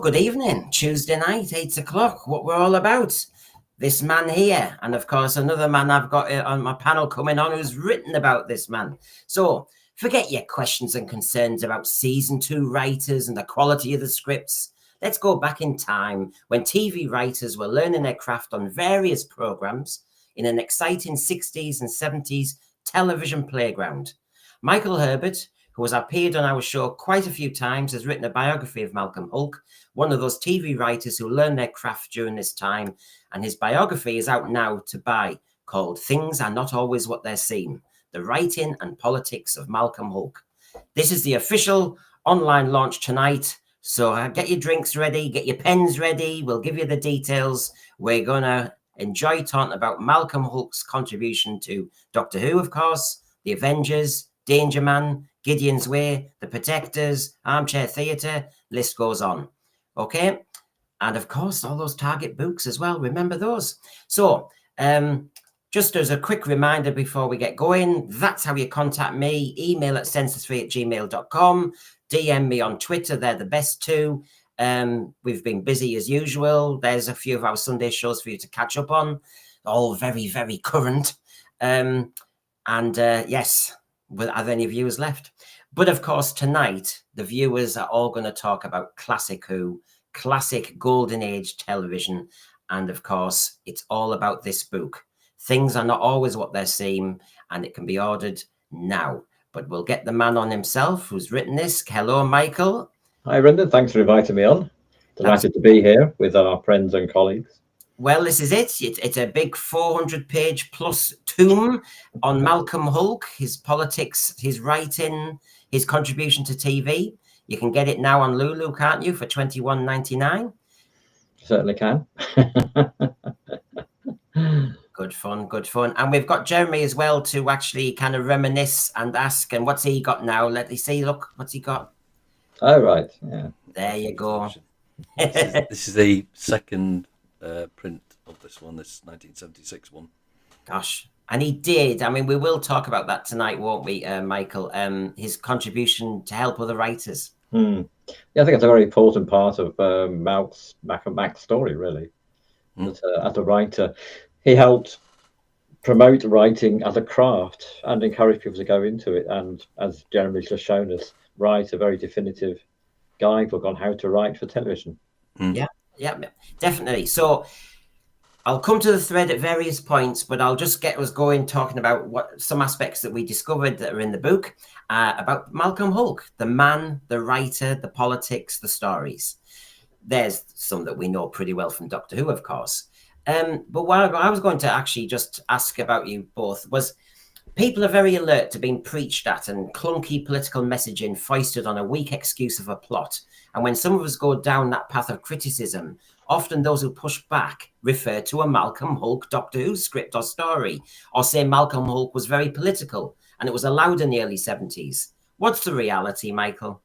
good evening. Tuesday night, 8 o'clock. What we're all about. This man here, and of course, another man I've got on my panel coming on who's written about this man. So forget your questions and concerns about season 2 writers and the quality of the scripts. Let's go back in time when TV writers were learning their craft on various programs in an exciting 60s and 70s television playground. Michael Herbert, who has appeared on our show quite a few times, has written a biography of Malcolm Hulke, one of those TV writers who learned their craft during this time, and his biography is out now to buy, called Things Are Not Always What They Seem, The Writing and Politics of Malcolm Hulke. This is the official online launch tonight, so get your drinks ready, get your pens ready, we'll give you the details. We're going to enjoy talking about Malcolm Hulke's contribution to Doctor Who, of course, the Avengers, Dangerman, Gideon's Way, The Protectors, Armchair Theatre, list goes on. Okay? And of course, all those Target books as well. Remember those? So, just as a quick reminder before we get going, that's how you contact me. Email at census3@gmail.com. DM me on Twitter. They're the best two. We've been busy as usual. There's a few of our Sunday shows for you to catch up on. All very, very current. Yes, are there any viewers left? But of course, tonight, the viewers are all going to talk about classic Who, classic golden age television. And of course, it's all about this book. Things Are Not Always What They Seem, and it can be ordered now. But we'll get the man on himself who's written this. Hello, Michael. Hi, Brendan. Thanks for inviting me on. Delighted to be here with our friends and colleagues. Well, this is it. It's a big 400-page plus tome on Malcolm Hulke, his politics, his writing, his contribution to TV. You can get it now on Lulu, can't you, for $21.99? Certainly can. Good fun, good fun. And we've got Jeremy as well to actually kind of reminisce and ask, and what's he got now? Let me see, look, what's he got? Oh, right, yeah. There you go. This is the second print of this one, this 1976 one. Gosh. And he did. I mean, we will talk about that tonight, won't we, Michael? His contribution to help other writers. Yeah, I think it's a very important part of Mac's story, really. That, as a writer, he helped promote writing as a craft and encourage people to go into it. And as Jeremy's just shown us, write a very definitive guidebook on how to write for television. Yeah, definitely. So I'll come to the thread at various points, but I'll just get us going talking about what some aspects that we discovered that are in the book about Malcolm Hulke, the man, the writer, the politics, the stories. There's some that we know pretty well from Doctor Who, of course. But what I was going to actually just ask about you both was, people are very alert to being preached at and clunky political messaging foisted on a weak excuse of a plot. And when some of us go down that path of criticism, often those who push back refer to a Malcolm Hulke Doctor Who script or story, or say Malcolm Hulke was very political and it was allowed in the early 70s. What's the reality, Michael?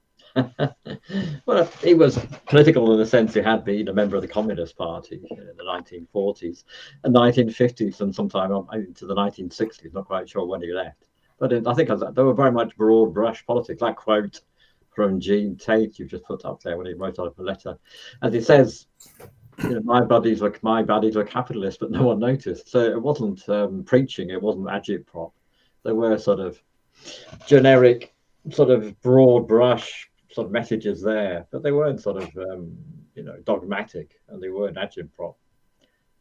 Well, he was political in the sense he had been a member of the Communist Party in the 1940s and 1950s and sometime into the 1960s. Not quite sure when he left. But I think they were very much broad brush politics. That quote from Gene Tate you've just put up there when he wrote out a letter. As he says, my buddies were capitalists, but no one noticed. So it wasn't preaching, it wasn't agitprop. There were sort of generic, sort of broad brush sort of messages there, but they weren't sort of dogmatic, and they weren't agitprop.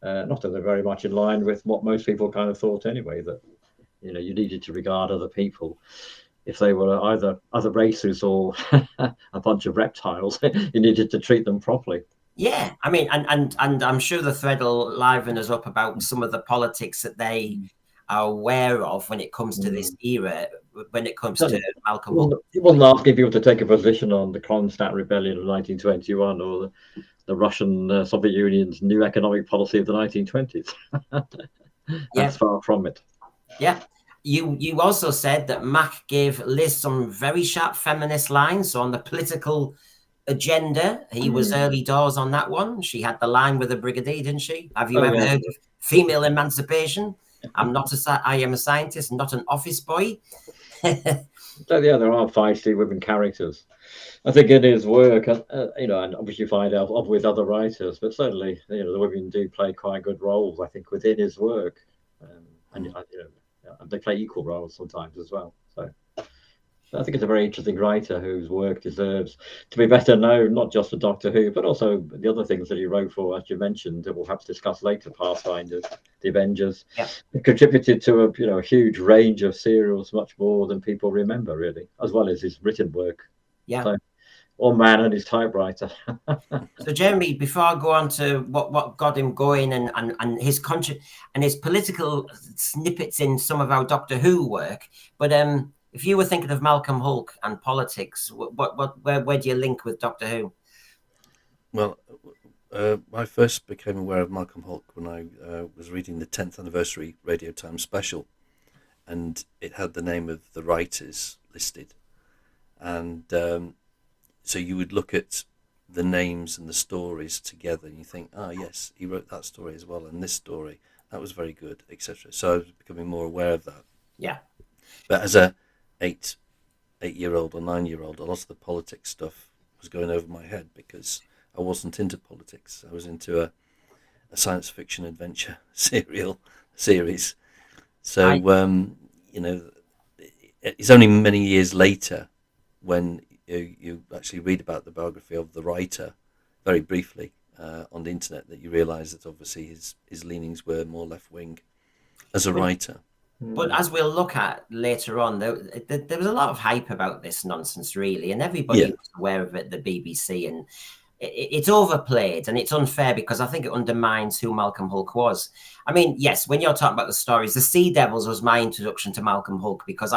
Not that they're very much in line with what most people kind of thought anyway, that you needed to regard other people, if they were either other races or a bunch of reptiles, you needed to treat them properly. Yeah, I mean, and I'm sure the thread will liven us up about some of the politics that they are aware of when it comes to this era, when it comes to Malcolm Hulke. It wasn't asking people to take a position on the Kronstadt Rebellion of 1921 or the Russian Soviet Union's new economic policy of the 1920s. That's far from it. Yeah. You also said that Mac gave Liz some very sharp feminist lines on the political agenda. He was early doors on that one. She had the line with the brigadier, didn't she? Have you ever heard of female emancipation? I am a scientist, not an office boy. So yeah, there are feisty women characters. I think in his work, and obviously you find out with other writers, but certainly, the women do play quite good roles. I think within his work, and they play equal roles sometimes as well. So I think it's a very interesting writer whose work deserves to be better known, not just for Doctor Who, but also the other things that he wrote for, as you mentioned, that we'll have to discuss later, Pathfinders, the Avengers. Yeah. It contributed to a huge range of serials, much more than people remember, really, as well as his written work. Yeah. So, one man and his typewriter. So, Jeremy, before I go on to what got him going and his and his political snippets in some of our Doctor Who work, but if you were thinking of Malcolm Hulke and politics, where do you link with Doctor Who? Well, I first became aware of Malcolm Hulke when I was reading the 10th anniversary Radio Times special, and it had the name of the writers listed, and so you would look at the names and the stories together, and you think, yes, he wrote that story as well, and this story that was very good, etc. So I was becoming more aware of that. Yeah, but as a 8-year-old or 9-year-old, a lot of the politics stuff was going over my head because I wasn't into politics. I was into a science fiction adventure series. So it's only many years later when you actually read about the biography of the writer very briefly on the internet that you realise that obviously his leanings were more left wing as a writer. But as we'll look at later on, there was a lot of hype about this nonsense, really, and everybody was aware of it, the BBC, and it's overplayed and it's unfair because I think it undermines who Malcolm Hulke was. I mean, yes, when you're talking about the stories, the Sea Devils was my introduction to Malcolm Hulke because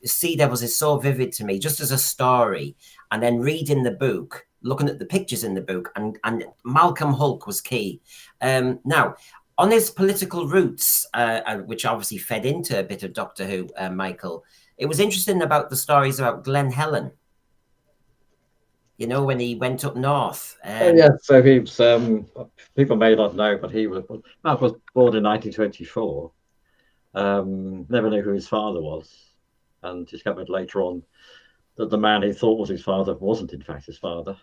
Sea Devils is so vivid to me, just as a story, and then reading the book, looking at the pictures in the book, and Malcolm Hulke was key. Now, on his political roots, which obviously fed into a bit of Doctor Who, Michael, it was interesting about the stories about Glen Helen. When he went up north. So he was, people may not know, but Mark was born in 1924. Never knew who his father was, and discovered later on that the man he thought was his father wasn't in fact his father.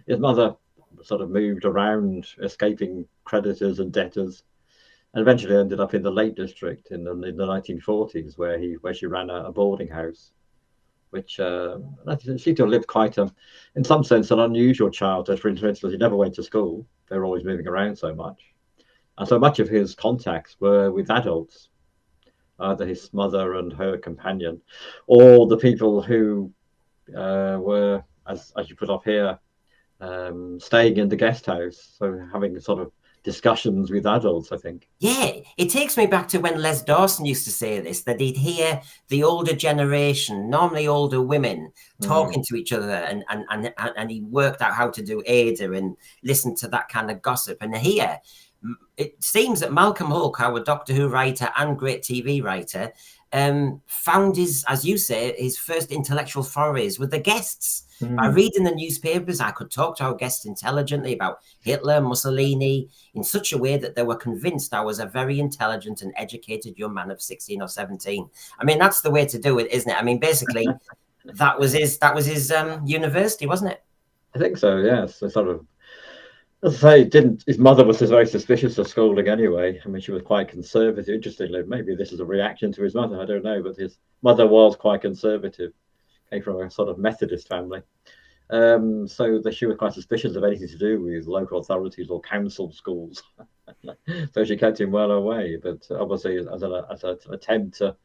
His mother sort of moved around, escaping creditors and debtors, and eventually ended up in the Lake District in the 1940s, where she ran a boarding house, which she to have lived quite in some sense an unusual childhood. For instance, he never went to school; they were always moving around so much, and so much of his contacts were with adults, either his mother and her companion, or the people who were, as you put up here, staying in the guest house, so having sort of discussions with adults, I think. Yeah, it takes me back to when Les Dawson used to say this, that he'd hear the older generation, normally older women, talking to each other, and he worked out how to do Ada and listen to that kind of gossip. And here, it seems that Malcolm Hulke, our Doctor Who writer and great TV writer, found as you say, his first intellectual forays with the guests. By reading the newspapers, I could talk to our guests intelligently about Hitler, Mussolini, in such a way that they were convinced I was a very intelligent and educated young man of 16 or 17. I mean, that's the way to do it, isn't it? I mean, basically, that was his university, wasn't it? I think so, yes. So sort of, as I say, his mother was very suspicious of schooling anyway. I mean, she was quite conservative. Interestingly, maybe this is a reaction to his mother, I don't know, but his mother was quite conservative. Came from a sort of Methodist family, so that she was quite suspicious of anything to do with local authorities or council schools. So she kept him well away. But obviously, as an attempt to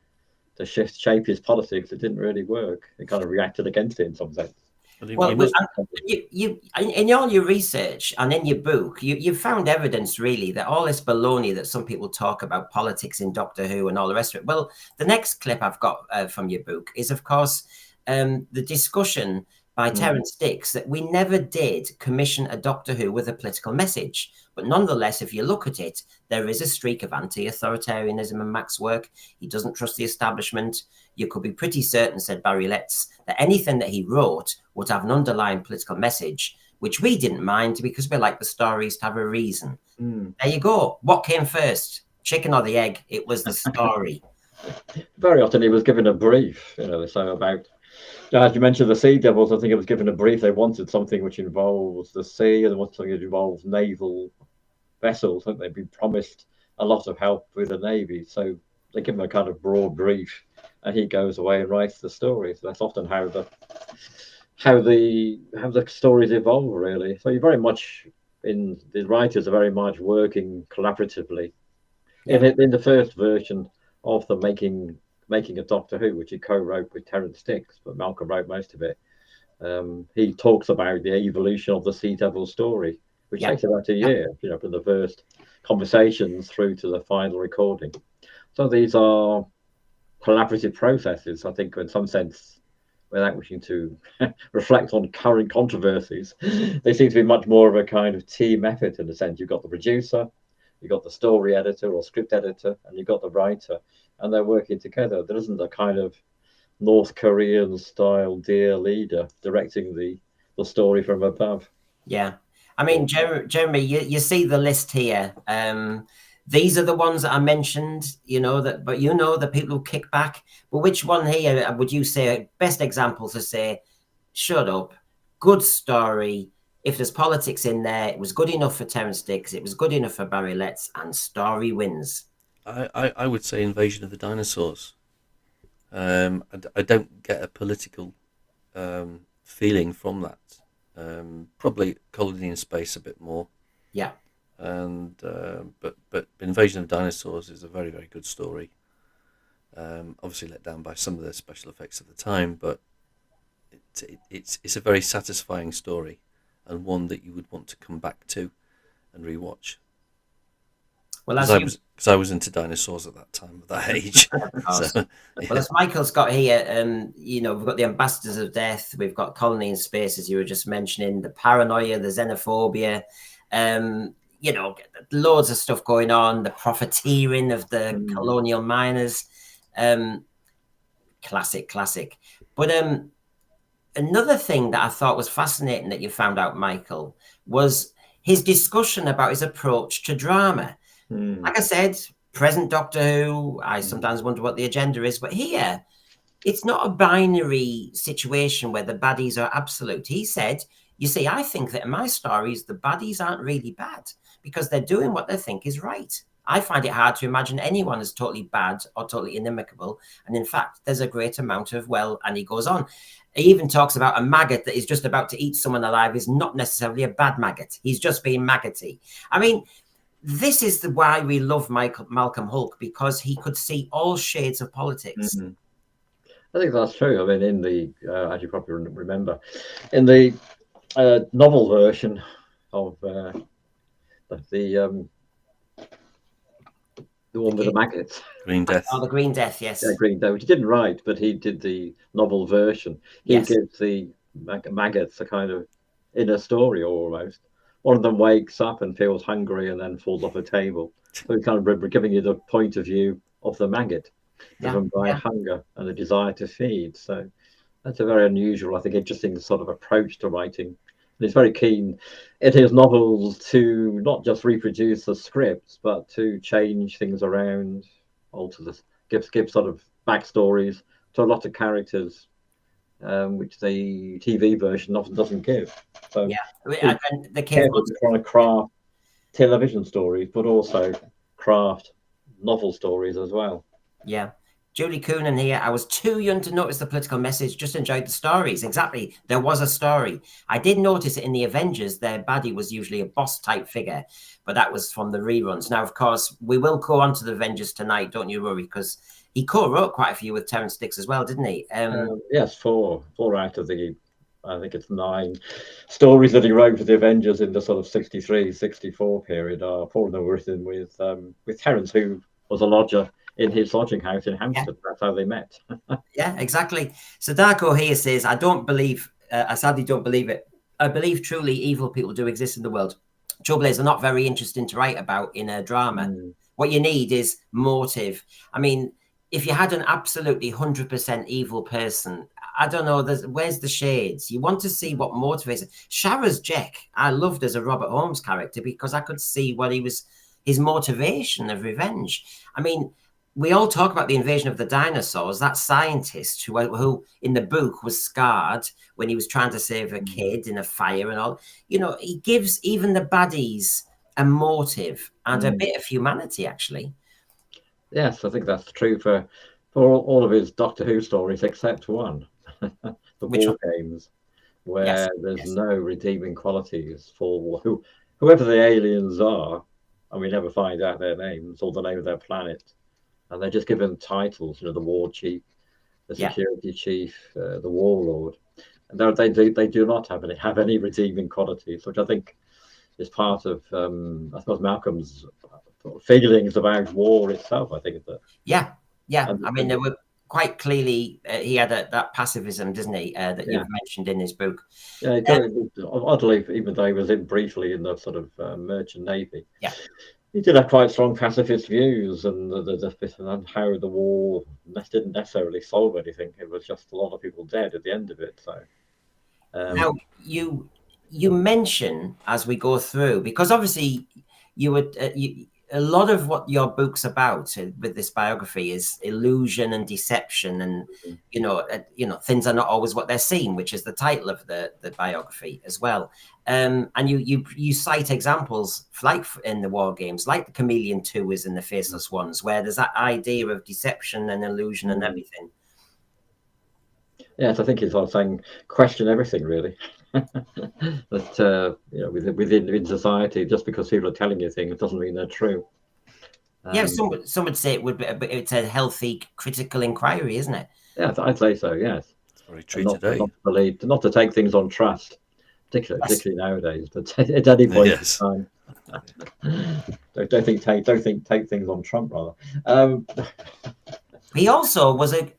shape his politics, it didn't really work. It kind of reacted against it in some sense. Well, in all your research and in your book, you found evidence really that all this baloney that some people talk about politics in Doctor Who and all the rest of it. Well, the next clip I've got from your book is, of course, the discussion by Terence Dix that we never did commission a Doctor Who with a political message. But nonetheless, if you look at it, there is a streak of anti-authoritarianism in Mac's work. He doesn't trust the establishment. You could be pretty certain, said Barry Letts, that anything that he wrote would have an underlying political message, which we didn't mind because we like the stories to have a reason. There you go. What came first? chicken or the egg. It was the story. Very often he was given a brief, so about, as you mentioned, the Sea Devils, I think it was given a brief. They wanted something which involves the sea, and they wanted something that involves naval vessels. I think they'd been promised a lot of help with the Navy. So they give him a kind of broad brief, and he goes away and writes the story. So that's often how the stories evolve, really. So you're very much the writers are very much working collaboratively. Yeah. In the first version of the making of Doctor Who, which he co-wrote with Terence Dicks, but Malcolm wrote most of it. He talks about the evolution of the Sea Devil story, which takes about a year, from the first conversations through to the final recording. So these are collaborative processes, I think, in some sense, without wishing to reflect on current controversies. They seem to be much more of a kind of team effort in a sense. You've got the producer, you've got the story editor or script editor, and you've got the writer, and they're working together. There isn't a kind of North Korean style dear leader directing the story from above. Yeah. I mean, Jeremy, you see the list here. These are the ones that I mentioned, but the people who kick back. But which one here would you say best example to say, shut up, good story? If there's politics in there, it was good enough for Terence Dicks, it was good enough for Barry Letts, and story wins. I would say Invasion of the Dinosaurs. I don't get a political feeling from that. Probably Colony in Space a bit more. Yeah. And but Invasion of Dinosaurs is a very, very good story. Obviously let down by some of the special effects of the time, but it's a very satisfying story, and one that you would want to come back to and rewatch. Well, because I was into dinosaurs at that time, at that age. So, well, as Michael's got here, we've got the Ambassadors of Death, we've got Colony in Space, as you were just mentioning, the paranoia, the xenophobia, loads of stuff going on, the profiteering of the colonial miners. Classic. But another thing that I thought was fascinating that you found out, Michael, was his discussion about his approach to drama. Like I said, present Doctor Who, I sometimes wonder what the agenda is, but here, it's not a binary situation where the baddies are absolute. He said, you see, I think that in my stories, the baddies aren't really bad because they're doing what they think is right. I find it hard to imagine anyone as totally bad or totally inimical. And in fact, there's a great amount of, and he goes on. He even talks about a maggot that is just about to eat someone alive is not necessarily a bad maggot. He's just being maggoty. I mean, this is why we love Malcolm Hulke, because he could see all shades of politics. I think that's true. I mean, in the, as you probably remember, in the novel version of the one with the maggots. Green Death. Oh, the Green Death, yes. Yeah, Green Death, which he didn't write, but he did the novel version. He gives the maggots a kind of inner story almost. One of them wakes up and feels hungry and then falls off a table. So he's kind of giving you the point of view of the maggot, driven by hunger and a desire to feed. So that's a very unusual, I think, interesting sort of approach to writing. And he's very keen in his novels to not just reproduce the scripts, but to change things around, alter give sort of backstories to a lot of characters, which the TV version often doesn't give. So and the careful to try to craft television stories, but also craft novel stories as well. Yeah. Julie Coonan here. I was too young to notice the political message, just enjoyed the stories. Exactly. There was a story. I did notice it in the Avengers. Their baddie was usually a boss type figure, but that was from the reruns. Now, of course, we will go on to the Avengers tonight, don't you worry, because he co-wrote quite a few with Terence Dicks as well, didn't he? Yes, four out of the, I think it's 9 stories that he wrote for the Avengers in the sort of 63, 64 period. 4 of them were written with Terence, who was a lodger in his lodging house in Hampstead. That's how they met. Yeah, exactly. So Darko here says, I sadly don't believe it. I believe truly evil people do exist in the world. Trouble is, they're not very interesting to write about in a drama. What you need is motive. I mean, if you had an absolutely 100% evil person, I don't know, where's the shades? You want to see what motivates it. Shara's Jack, I loved as a Robert Holmes character because I could see what he was his motivation of revenge. I mean, we all talk about the invasion of the dinosaurs. That scientist who in the book was scarred when he was trying to save a kid in a fire and all. You know, he gives even the baddies a motive and a bit of humanity, actually. Yes, I think that's true for all of his Doctor Who stories except one, the Which War one? Games, where Yes, there's yes. no redeeming qualities for whoever the aliens are, and we never find out their names or the name of their planet, and they're just given titles, the war chief, the Yeah. security chief, the warlord, and they do not have any redeeming qualities, which I think is part of I suppose Malcolm's feelings about war itself. I think that Yeah. and, I mean, there were quite clearly he had that pacifism, doesn't he? That yeah. you've mentioned in his book. Yeah, oddly, even though he was in briefly in the sort of merchant navy, Yeah. he did have quite strong pacifist views, and and how the war didn't necessarily solve anything. It was just a lot of people dead at the end of it. So Now you mention as we go through, because obviously you would a lot of what your book's about with this biography is illusion and deception, and things are not always what they're seen, which is the title of the biography as well. And you cite examples like in the War Games, like the Chameleon 2 is in the Faceless Ones, where there's that idea of deception and illusion and everything. yes, I think it's all saying question everything really. That within society, just because people are telling you things doesn't mean they're true. Yeah, some would say it's a healthy critical inquiry, isn't it? Yeah, I'd say so. Yes, It's very true not today. not to take things on trust, particularly nowadays. But at any point Yes. in time, don't think take things on Trump rather. He also was a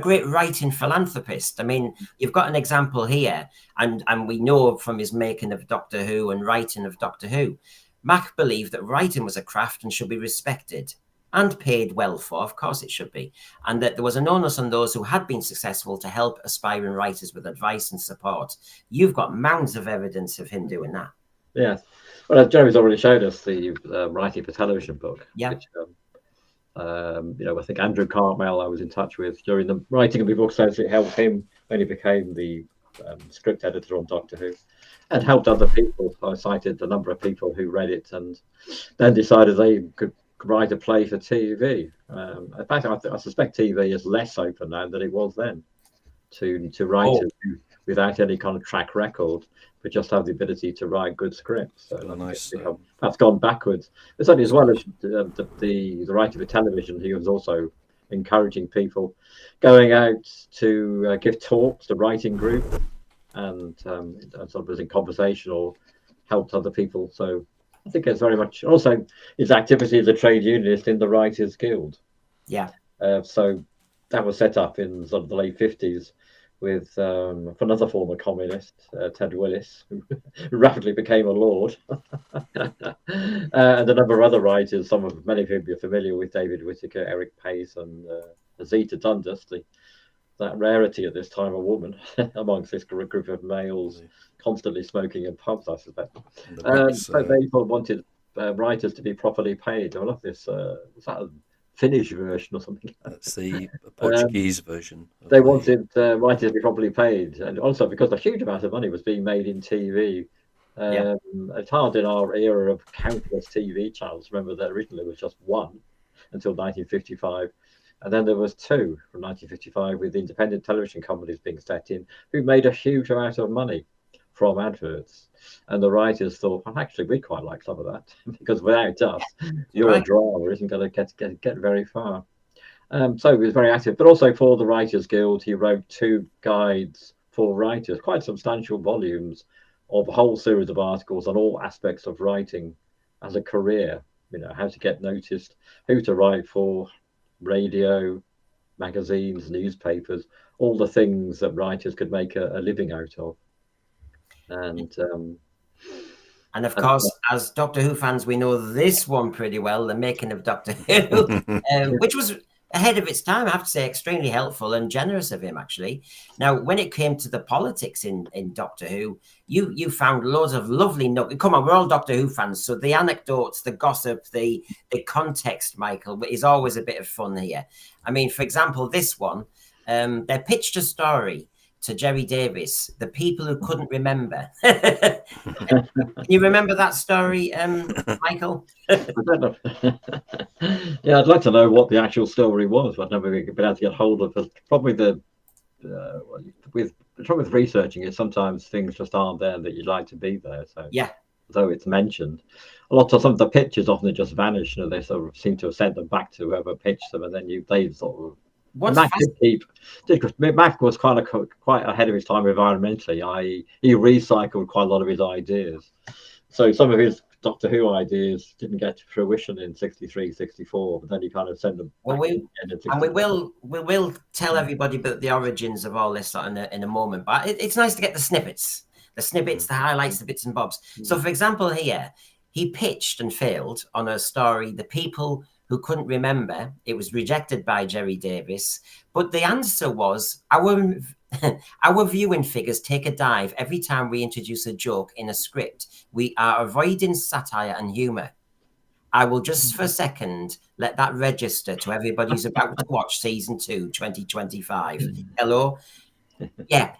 great writing philanthropist. I mean, you've got an example here, and we know from his making of Doctor Who and writing of Doctor Who, Mac believed that writing was a craft and should be respected and paid well for. Of course, it should be, and that there was an onus on those who had been successful to help aspiring writers with advice and support. You've got mounds of evidence of him doing that. Yes, well, Jeremy's already showed us the writing for television book. Yeah. Which, I think Andrew Cartmel I was in touch with during the writing of the book says it helped him when he became the script editor on Doctor Who, and helped other people. I cited a number of people who read it and then decided they could write a play for TV. In fact, I suspect TV is less open now than it was then to writers without any kind of track record, but just have the ability to write good scripts. So that's gone backwards. But certainly, as well as the writer for television, he was also encouraging people going out to give talks to writing groups, and sort of was in conversation or helped other people. So I think it's very much also his activity as a trade unionist in the Writers Guild. Yeah. So that was set up in sort of the late 50s with another former communist, Ted Willis, who rapidly became a lord, and a number of other writers. Many of whom you're familiar with: David Whittaker, Eric Pace, and Zita Dundas. That rarity at this time, a woman amongst this group of males constantly smoking in pubs, I suspect. So they wanted writers to be properly paid. I love this. Was that a Finnish version or something? That's the Portuguese version. They wanted writers to be properly paid, and also because a huge amount of money was being made in TV. It's hard in our era of countless TV channels. Remember that originally was just one until 1955. And then there was two from 1955 with independent television companies being set in, who made a huge amount of money from adverts. And the writers thought, well, actually, we quite like some of that, because without us, your drama isn't going to get very far. So he was very active, but also for the Writers Guild, he wrote 2 guides for writers, quite substantial volumes of a whole series of articles on all aspects of writing as a career, how to get noticed, who to write for, radio, magazines, newspapers, all the things that writers could make a living out of. And of course, as Doctor Who fans, we know this one pretty well, the making of Doctor Who, which was ahead of its time, I have to say, extremely helpful and generous of him, actually. Now, when it came to the politics in Doctor Who, you found loads of lovely come on, we're all Doctor Who fans, so the anecdotes, the gossip, the context, Michael, is always a bit of fun here. I mean, for example, this one, they pitched a story to Jerry Davis, The People Who Couldn't Remember. Can you remember that story, Michael? I don't know. Yeah, I'd like to know what the actual story was, but I've never been able to get hold of it. Probably with the trouble with researching is sometimes things just aren't there that you'd like to be there. So yeah, though it's mentioned, a lot of some of the pictures often just vanish. You know, they sort of seem to have sent them back to whoever pitched them, and then they sort of. Mac Mac was quite ahead of his time environmentally. He recycled quite a lot of his ideas. So some of his Doctor Who ideas didn't get to fruition in 63, 64, but then he kind of sent them. Well, we will tell everybody about the origins of all this in a moment. But it's nice to get the snippets, the highlights, the bits and bobs. So, for example, here he pitched and failed on a story, The People Who Couldn't Remember. It was rejected by Jerry Davis, but the answer was our viewing figures take a dive every time we introduce a joke in a script. We are avoiding satire and humour. I will just for a second let that register to everybody who's about to watch season 2, 2025. Hello? Yeah,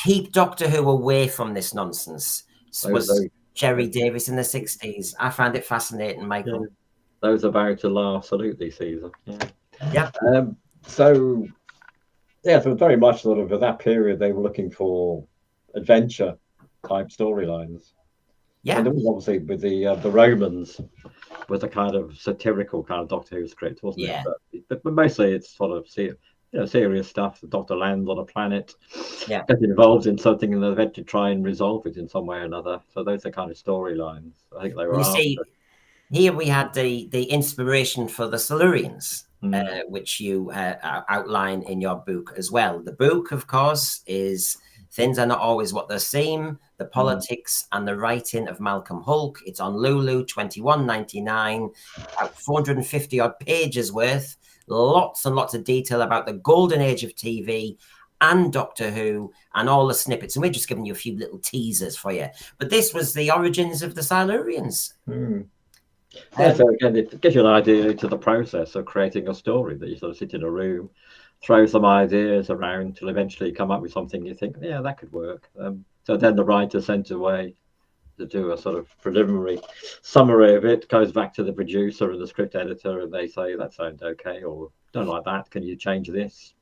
keep Doctor Who away from this nonsense. Was Jerry Davis in the 60s. I found it fascinating, Michael. Yeah. Those about to laugh, absolutely, Caesar. Yeah. So very much sort of at that period, they were looking for adventure type storylines. Yeah. And there was obviously with the Romans was a kind of satirical kind of Doctor Who script, wasn't it? But mostly it's sort of serious stuff. The Doctor lands on a planet, gets involved in something, and they eventually try and resolve it in some way or another. So those are kind of storylines. I think they were. Here we had the inspiration for the Silurians, which you outline in your book as well. The book, of course, is Things Are Not Always What They Seem, The Politics and the Writing of Malcolm Hulke. It's on Lulu, $21.99, about 450 odd pages worth. Lots and lots of detail about the golden age of TV and Doctor Who and all the snippets. And we're just giving you a few little teasers for you. But this was the origins of the Silurians. So again, it gives you an idea to the process of creating a story, that you sort of sit in a room, throw some ideas around till eventually come up with something you think, yeah, that could work. So then the writer sent away to do a sort of preliminary summary of it, goes back to the producer and the script editor, and they say, that sounds okay, or don't like that, can you change this?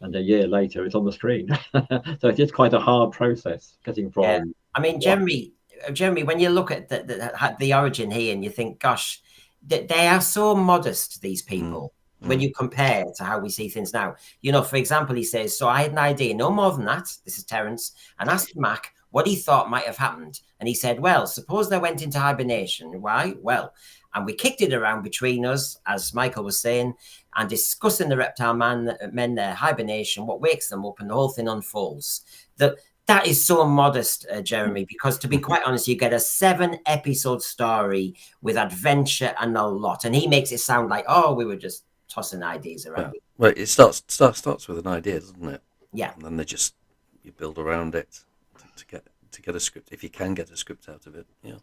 And a year later, it's on the screen. So it's just quite a hard process getting from. Yeah. I mean, Jeremy, when you look at the origin here and you think, gosh, they are so modest, these people, when you compare to how we see things now. You know, for example, he says, so I had an idea, no more than that, this is Terence, and asked Mac what he thought might have happened. And he said, well, suppose they went into hibernation. Why? Well, and we kicked it around between us, as Michael was saying, and discussing the reptile men, their hibernation, what wakes them up, and the whole thing unfolds. That is so modest, Jeremy, because to be quite honest, you get a 7-episode story with adventure and a lot. And he makes it sound like, oh, we were just tossing ideas around. Yeah. Well, it starts with an idea, doesn't it? Yeah. And then you build around it to get a script, if you can get a script out of it. Yeah.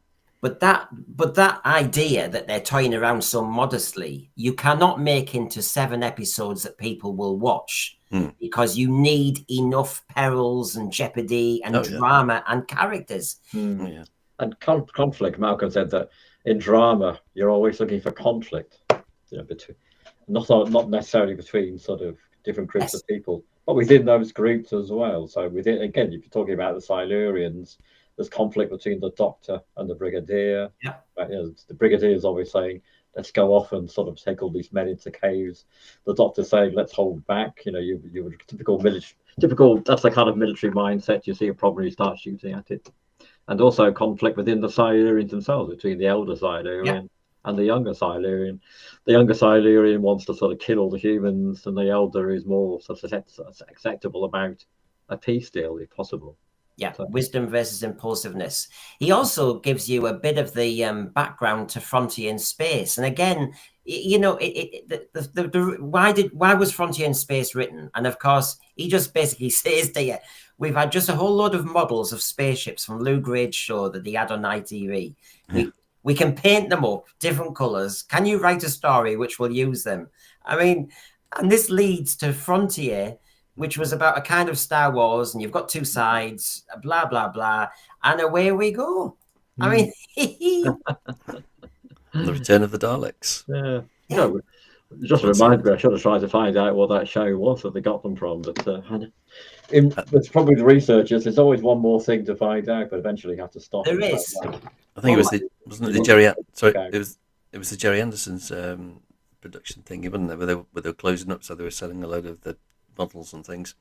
But that idea that they're toying around so modestly, you cannot make into 7 episodes that people will watch, because you need enough perils and jeopardy and drama and characters. Yeah. And conflict. Malcolm said that in drama, you're always looking for conflict, between not necessarily between sort of different groups of people, but within those groups as well. So within, again, if you're talking about the Silurians, there's conflict between the Doctor and the Brigadier. Yeah. The Brigadier is always saying, let's go off and sort of take all these men into caves. The Doctor's saying, let's hold back. You were typical, that's the kind of military mindset. You see a problem, you start shooting at it. And also conflict within the Silurians themselves, between the elder Silurian and the younger Silurian. The younger Silurian wants to sort of kill all the humans, and the elder is more sort of acceptable about a peace deal, if possible. Yeah, So, wisdom versus impulsiveness. He also gives you a bit of the background to Frontier in Space, and again, you know, why was Frontier in Space written? And of course, he just basically says to you, we've had just a whole load of models of spaceships from Lou Grade's show that he had on ITV. We can paint them up different colors. Can you write a story which will use them? I mean, and this leads to Frontier, which was about a kind of Star Wars, and you've got two sides, blah, blah, blah, and away we go. I mean, And the Return of the Daleks. yeah. No, it just reminds me, I should have tried to find out what that show was that they got them from. But it's probably the researchers. There's always one more thing to find out, but eventually you have to stop. There is. I think it was wasn't it the Jerry? Sorry, it was the Jerry Anderson's production thing, wasn't it? Where they were closing up, so they were selling a load of the models and things.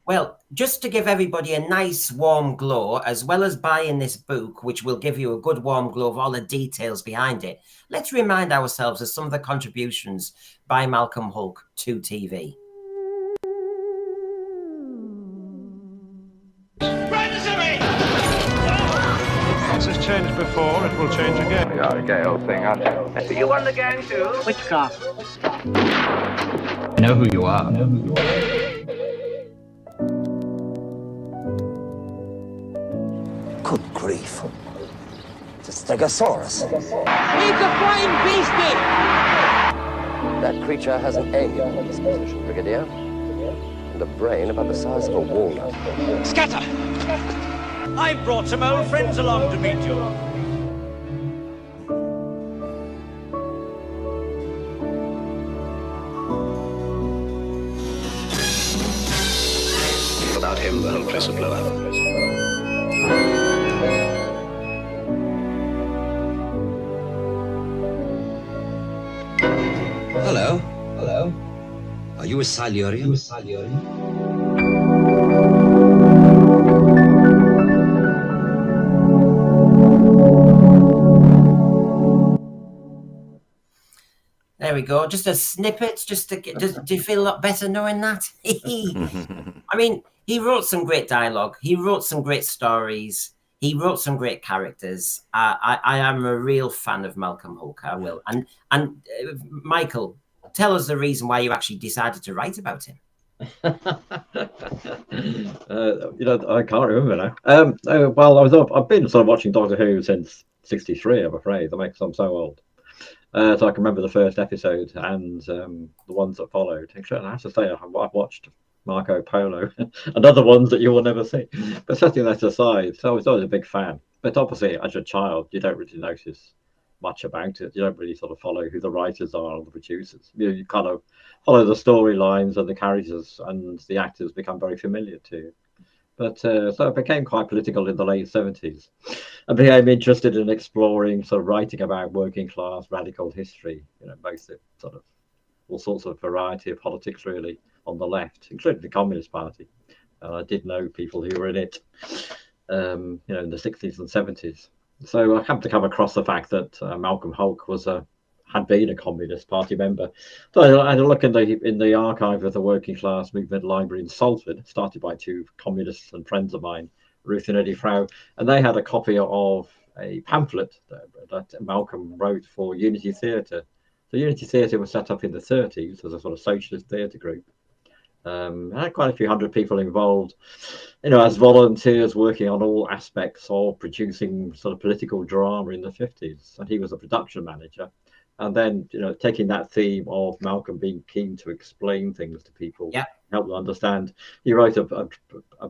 Well, just to give everybody a nice warm glow, as well as buying this book, which will give you a good warm glow of all the details behind it, let's remind ourselves of some of the contributions by Malcolm Hulke to TV. This has changed before, it will change again. You're a gay old thing, aren't you? Are you on the gang too? Which cast? I know who you are. Good grief. It's a stegosaurus. He's a flying beastie! That creature has an egg at disposition, Brigadier, and a brain about the size of a walnut. Scatter! I've brought some old friends along to meet you. Without him, the whole place would blow up. Hello. Hello. Are you a Silurian? There we go. Just a snippet, just to get. Do you feel a lot better knowing that? I mean, he wrote some great dialogue. He wrote some great stories. He wrote some great characters. I am a real fan of Malcolm Hulke. I will. And Michael, tell us the reason why you actually decided to write about him. I can't remember now. Well, I've been sort of watching Doctor Who since '63. I'm afraid that makes I'm so old. So I can remember the first episode and the ones that followed. Actually, I have to say, I've watched Marco Polo and other ones that you will never see. But setting that aside, so I was always a big fan. But obviously, as a child, you don't really notice much about it. You don't really sort of follow who the writers are or the producers. You kind of follow the storylines and the characters, and the actors become very familiar to you. But so it became quite political in the late 70s. I became interested in exploring, sort of writing about working class radical history, both the sort of all sorts of variety of politics really on the left, including the Communist Party. I did know people who were in it, in the 60s and 70s. So I happened to come across the fact that Malcolm Hulke had been a Communist Party member. So I had a look in the archive of the Working Class Movement Library in Salford, started by two communists and friends of mine, Ruth and Eddie Frau, and they had a copy of a pamphlet that Malcolm wrote for Unity Theatre. So Unity Theatre was set up in the 30s as a sort of socialist theatre group. Had quite a few hundred people involved, as volunteers working on all aspects of producing sort of political drama in the 50s. And he was a production manager. And then, taking that theme of Malcolm being keen to explain things to people, help them understand, he wrote a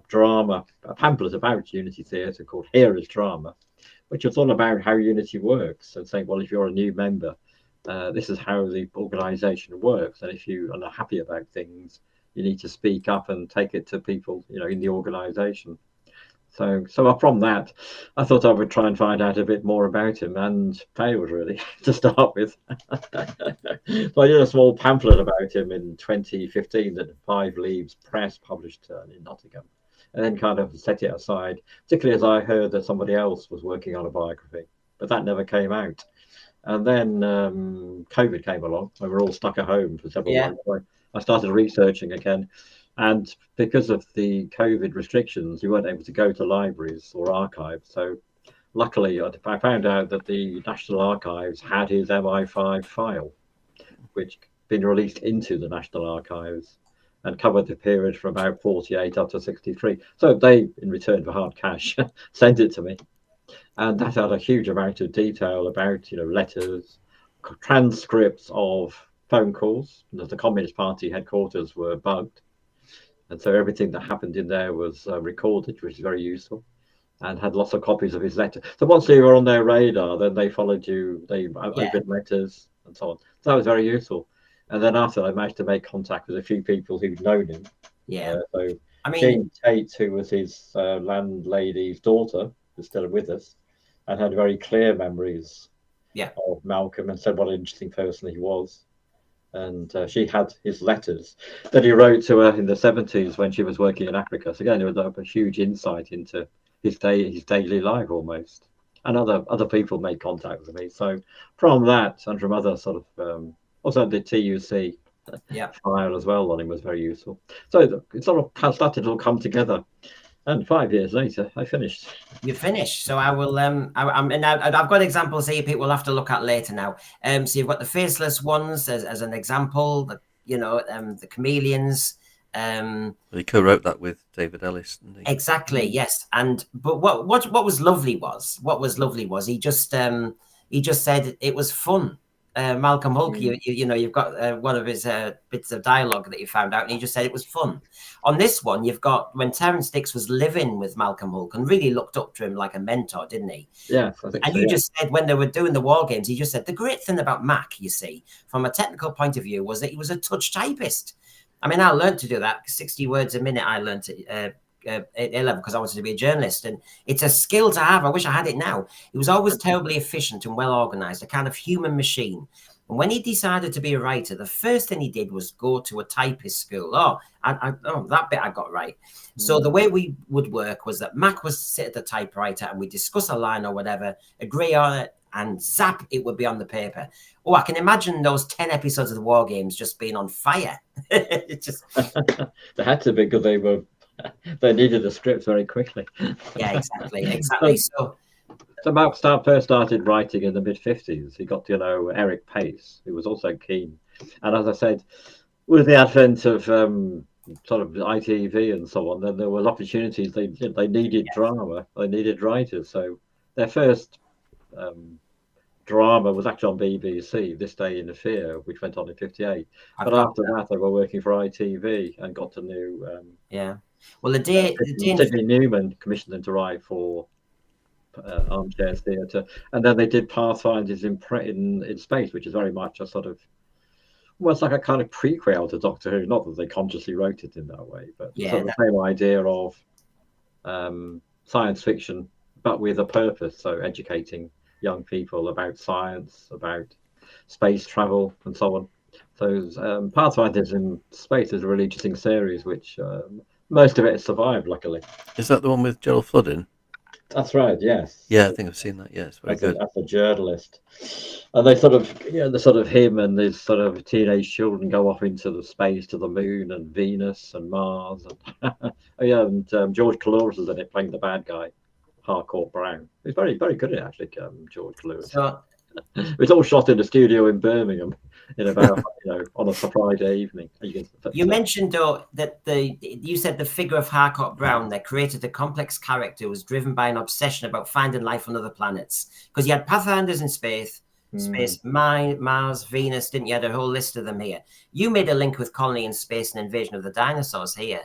drama, a pamphlet about Unity Theatre called Here is Drama, which was all about how Unity works and saying, well, if you're a new member, this is how the organisation works. And if you are not happy about things, you need to speak up and take it to people, in the organisation. So from that, I thought I would try and find out a bit more about him, and failed really to start with. So I did a small pamphlet about him in 2015 that 5 Leaves Press published in Nottingham, and then kind of set it aside, particularly as I heard that somebody else was working on a biography, but that never came out. And then COVID came along, and we were all stuck at home for several months. I started researching again. And because of the COVID restrictions, you weren't able to go to libraries or archives. So luckily, I found out that the National Archives had his MI5 file, which had been released into the National Archives and covered the period from about 48 up to 63. So they, in return for hard cash, sent it to me. And that had a huge amount of detail about, letters, transcripts of phone calls. The Communist Party headquarters were bugged. And so everything that happened in there was recorded, which is very useful, and had lots of copies of his letter. So once you were on their radar, then they followed you, they opened letters and so on. So that was very useful. And then after, I managed to make contact with a few people who'd known him. Yeah. So I mean, Jane Tate, who was his landlady's daughter, is still with us, and had very clear memories of Malcolm, and said what an interesting person he was. And she had his letters that he wrote to her in the 70s when she was working in Africa. So again, it was a huge insight into his daily life almost. And other people made contact with me. So from that, and from other sort of also the TUC file as well on him was very useful. So it sort of started to all come together. And 5 years later, I finished. You finished. So I will. I've got examples here. People will have to look at later now. So you've got the faceless ones as an example. The chameleons. He co-wrote that with David Ellis, didn't he? Exactly. Yes. But what was lovely was he just said it was fun. Malcolm Hulke, you've got one of his bits of dialogue that you found out, and he just said it was fun. On this one, you've got when Terence Dix was living with Malcolm Hulke and really looked up to him like a mentor, didn't he? Yeah, I think and so, you just said when they were doing the war games, he just said the great thing about Mac, you see, from a technical point of view, was that he was a touch typist. I mean, I learned to do that. 60 words a minute, I learned at 11 because I wanted to be a journalist, and it's a skill to have. I wish I had it now. He was always terribly efficient and well organized, a kind of human machine. And when he decided to be a writer, the first thing he did was go to a typist school. That bit I got right. So the way we would work was that Mac would sit at the typewriter and we discuss a line or whatever, agree on it, and zap, it would be on the paper. Oh, I can imagine those 10 episodes of the War Games just being on fire. It just they had to be because they needed the scripts very quickly. Yeah, exactly. So Mark first started writing in the mid-50s. He got to know Eric Pace, who was also keen. And as I said, with the advent of sort of ITV and so on, then there were opportunities. They needed drama. They needed writers. So their first drama was actually on BBC, This Day in the Fear, which went on in 58. But after that, they were working for ITV and got to know... Well, Sidney Newman commissioned them to write for Armchair Theatre, and then they did Pathfinders in Space, which is very much a sort of, well, it's like a kind of prequel to Doctor Who. Not that they consciously wrote it in that way, but sort of the same idea of science fiction, but with a purpose. So educating young people about science, about space travel, and so on. So Pathfinders in Space is a really interesting series, which most of it has survived, luckily. Is that the one with Gerald Flood in? That's right, yes. Yeah, I think I've seen that. Yes, very good. As a journalist, and they sort of him and his sort of teenage children go off into the space to the moon and Venus and Mars, and George Coulouris is in it playing the bad guy, Harcourt Brown. He's very, very good at it, actually, George Coulouris. So, it's all shot in a studio in Birmingham in about on a Friday evening. You mentioned though that you said the figure of Harcourt Brown that created a complex character who was driven by an obsession about finding life on other planets, because you had Pathfinders in space, Mars, Venus, didn't you? Had a whole list of them here. You made a link with Colony in Space and Invasion of the Dinosaurs here.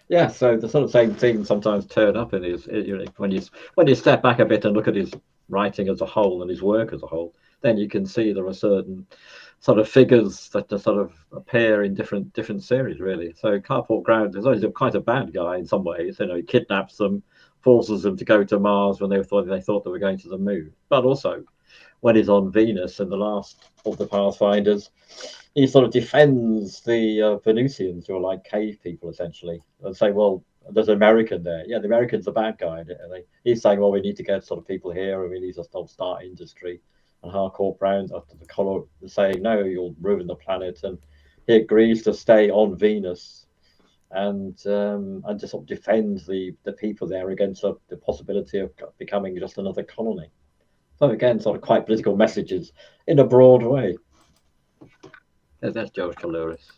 Yeah, so the sort of same things sometimes turn up in his, when you step back a bit and look at his writing as a whole and his work as a whole, then you can see there are certain sort of figures that sort of appear in different series, really. So Harcourt Brown is always quite a bad guy in some ways. He kidnaps them, forces them to go to Mars when they thought they were going to the moon. But also, when he's on Venus in the last of the Pathfinders, he sort of defends the Venusians, who are like cave people, essentially, and say, well, there's an American there. Yeah, the American's the bad guy. He's saying, well, we need to get sort of people here, and we need to start industry. And Harcourt Brown, after the color, saying, no, you'll ruin the planet. And he agrees to stay on Venus and to sort of defend the people there against the possibility of becoming just another colony. So again, sort of quite political messages in a broad way. That's George Coulouris.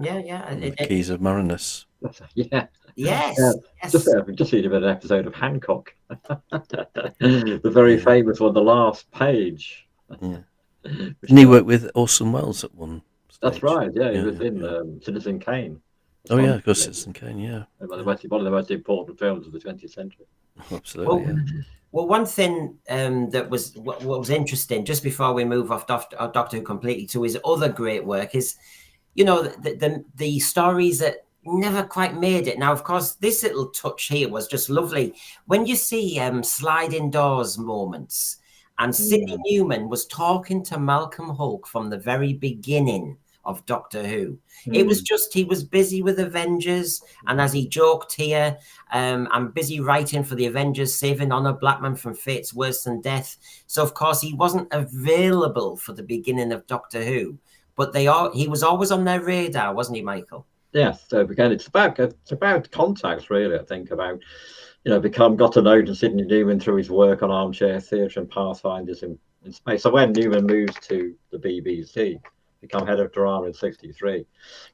Yeah. Keys of Marinus. Yeah. Yes. Just read about an episode of Hancock. The very famous one, the last page. Yeah. Didn't he work with Orson Welles at one stage? That's right, yeah. He was in Citizen Kane. Oh, yeah, of course, Citizen Kane, yeah. One of the most important films of the 20th century. Absolutely, Well, one thing that was what was interesting, just before we move off Doctor Who completely to his other great work, is, you know, the stories that never quite made it. Now, of course, this little touch here was just lovely. When you see sliding doors moments, and Sidney Newman was talking to Malcolm Hulke from the very beginning of Doctor Who. It was just, he was busy with Avengers, and as he joked here, I'm busy writing for the Avengers, saving Honor Blackman from fates worse than death. So of course he wasn't available for the beginning of Doctor Who, but he was always on their radar, wasn't he, Michael? Yes. So again, it's about contacts, really. I think about, got to know Sidney Newman through his work on Armchair Theatre and Pathfinders in space. So when Newman moves to the BBC, become head of drama in '63.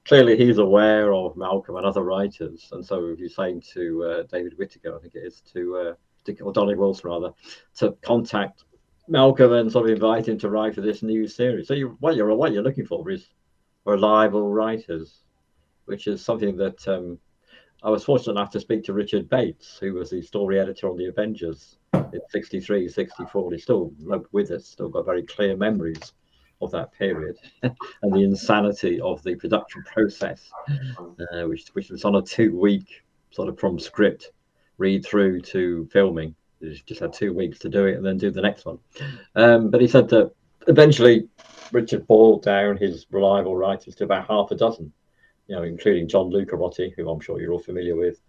Clearly, he's aware of Malcolm and other writers, and so he's saying to David Whittaker, I think it is, or Donny Wilson rather, to contact Malcolm and sort of invite him to write for this new series. So what you're looking for is reliable writers, which is something that I was fortunate enough to speak to Richard Bates, who was the story editor on the Avengers in '63, '64. He's still with us, still got very clear memories of that period and the insanity of the production process, which was on a 2-week sort of from script read through to filming. You just had 2 weeks to do it and then do the next one. But he said that eventually Richard boiled down his reliable writers to about half a dozen, including John Lucarotti, who I'm sure you're all familiar with,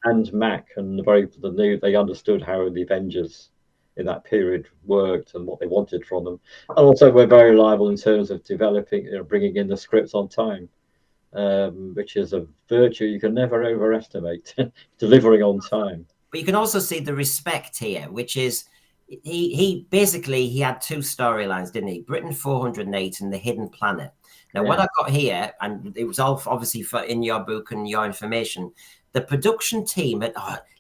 and Mac, and they understood how the Avengers in that period worked and what they wanted from them, and also were very reliable in terms of developing, bringing in the scripts on time, which is a virtue you can never overestimate. Delivering on time. But you can also see the respect here, which is he basically had 2 storylines, didn't he? Britain 408 and the Hidden Planet. Now, what I got here, and it was all obviously in your book and your information, the production team